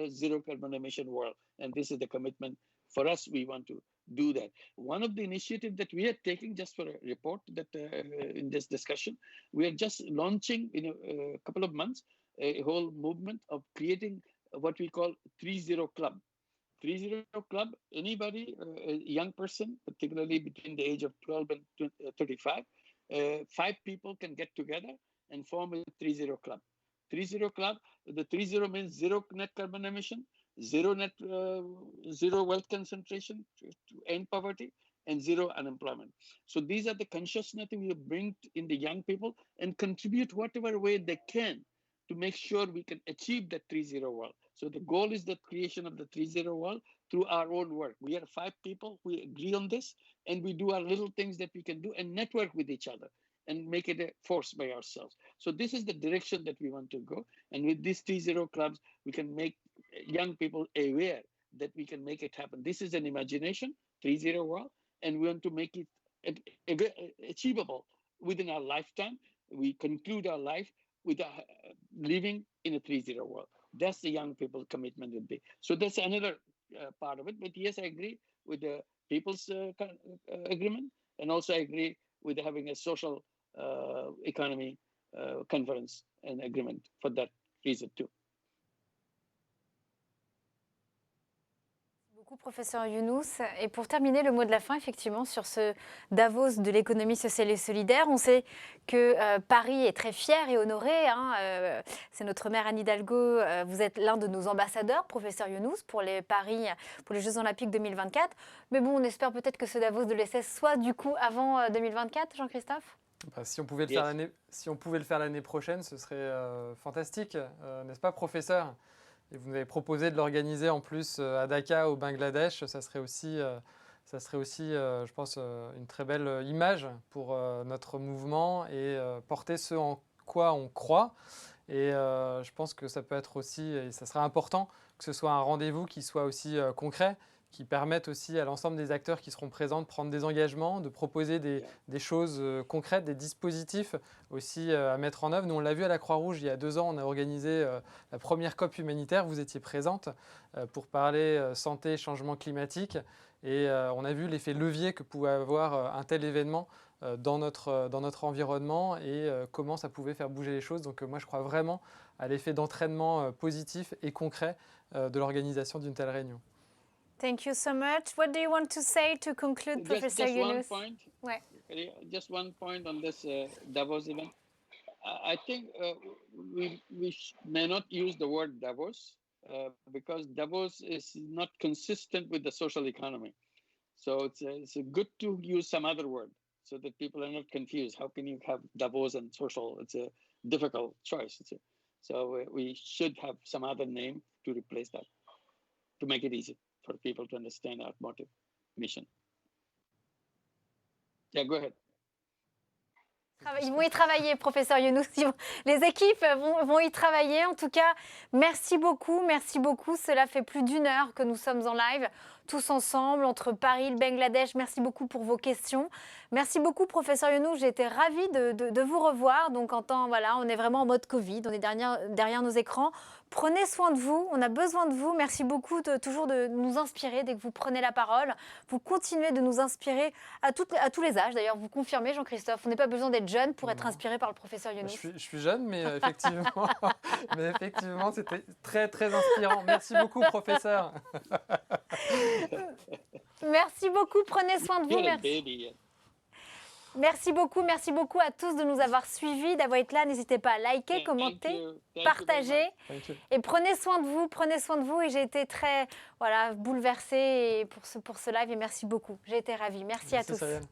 zero carbon emission world, and this is the commitment for us. We want to do that. One of the initiatives that we are taking, just for a report that in this discussion, we are just launching in a couple of months a whole movement of creating what we call 3-0 Club. 3-0 Club, anybody, a young person, particularly between the age of 12 and 35, 5 people can get together and form a 3-0 Club. 3-0 Club, the 3-0 means zero net carbon emission, zero wealth concentration to end poverty, and zero unemployment. So these are the consciousness we bring in the young people and contribute whatever way they can to make sure we can achieve that 3-0 world. So the goal is the creation of the 3-0 world through our own work. We are 5 people, we agree on this, and we do our little things that we can do and network with each other. and make it a force by ourselves. So this is the direction that we want to go. And with these 3-0 clubs, we can make young people aware that we can make it happen. This is an imagination, 3-0 world, and we want to make it achievable within our lifetime. We conclude our life with living in a 3-0 world. That's the young people commitment would be. So that's another part of it. But yes, I agree with the people's agreement, and also I agree with having a social economy conference and agreement for that reason too. Beaucoup, professeur Younous. Et pour terminer, le mot de la fin, effectivement, sur ce Davos de l'économie sociale et solidaire. On sait que Paris est très fier et honoré. C'est notre maire Anne Hidalgo. Vous êtes l'un de nos ambassadeurs, professeur Younous, pour les Paris, pour les Jeux Olympiques 2024. Mais bon, on espère peut-être que ce Davos de l'ESS soit du coup avant 2024, Jean-Christophe. Si on pouvait le faire l'année prochaine, ce serait fantastique, n'est-ce pas, professeur? Et vous nous avez proposé de l'organiser en plus à Dhaka, au Bangladesh. Ça serait aussi, je pense, une très belle image pour notre mouvement et porter ce en quoi on croit. Et je pense que ça peut être aussi, et ça sera important, que ce soit un rendez-vous qui soit aussi concret, qui permettent aussi à l'ensemble des acteurs qui seront présents de prendre des engagements, de proposer des choses concrètes, des dispositifs aussi à mettre en œuvre. Nous, on l'a vu à la Croix-Rouge il y a 2 ans, on a organisé la première COP humanitaire. Vous étiez présente pour parler santé, changement climatique. Et on a vu l'effet levier que pouvait avoir un tel événement dans notre environnement et comment ça pouvait faire bouger les choses. Donc moi, je crois vraiment à l'effet d'entraînement positif et concret de l'organisation d'une telle réunion. Thank you so much. What do you want to say to conclude, Professor Younous? Just one point on this Davos event. I think we may not use the word Davos because Davos is not consistent with the social economy. So it's good to use some other word so that people are not confused. How can you have Davos and social? It's a difficult choice. So we should have some other name to replace that to make it easy for people to understand our motive, mission. Yeah, go ahead. Ils vont y travailler, professeur Younous. Les équipes vont y travailler. En tout cas, merci beaucoup. Cela fait plus d'1 heure que nous sommes en live, tous ensemble, entre Paris et le Bangladesh. Merci beaucoup pour vos questions. Merci beaucoup, professeur Younous. J'ai été ravie de vous revoir. Donc, on est vraiment en mode Covid. On est derrière nos écrans. Prenez soin de vous. On a besoin de vous. Merci beaucoup toujours de nous inspirer dès que vous prenez la parole. Vous continuez de nous inspirer à tous les âges. D'ailleurs, vous confirmez, Jean-Christophe, on n'a pas besoin d'être jeune pour être inspiré par le professeur Younous. Je suis jeune, mais effectivement, c'était très, très inspirant. Merci beaucoup, professeur. Merci beaucoup. Prenez soin de vous. Merci beaucoup à tous de nous avoir suivis, d'avoir été là. N'hésitez pas à liker, commenter, partager. Et prenez soin de vous. Et j'ai été très bouleversée pour ce live. Et merci beaucoup. J'ai été ravie. Merci à tous. Sayane.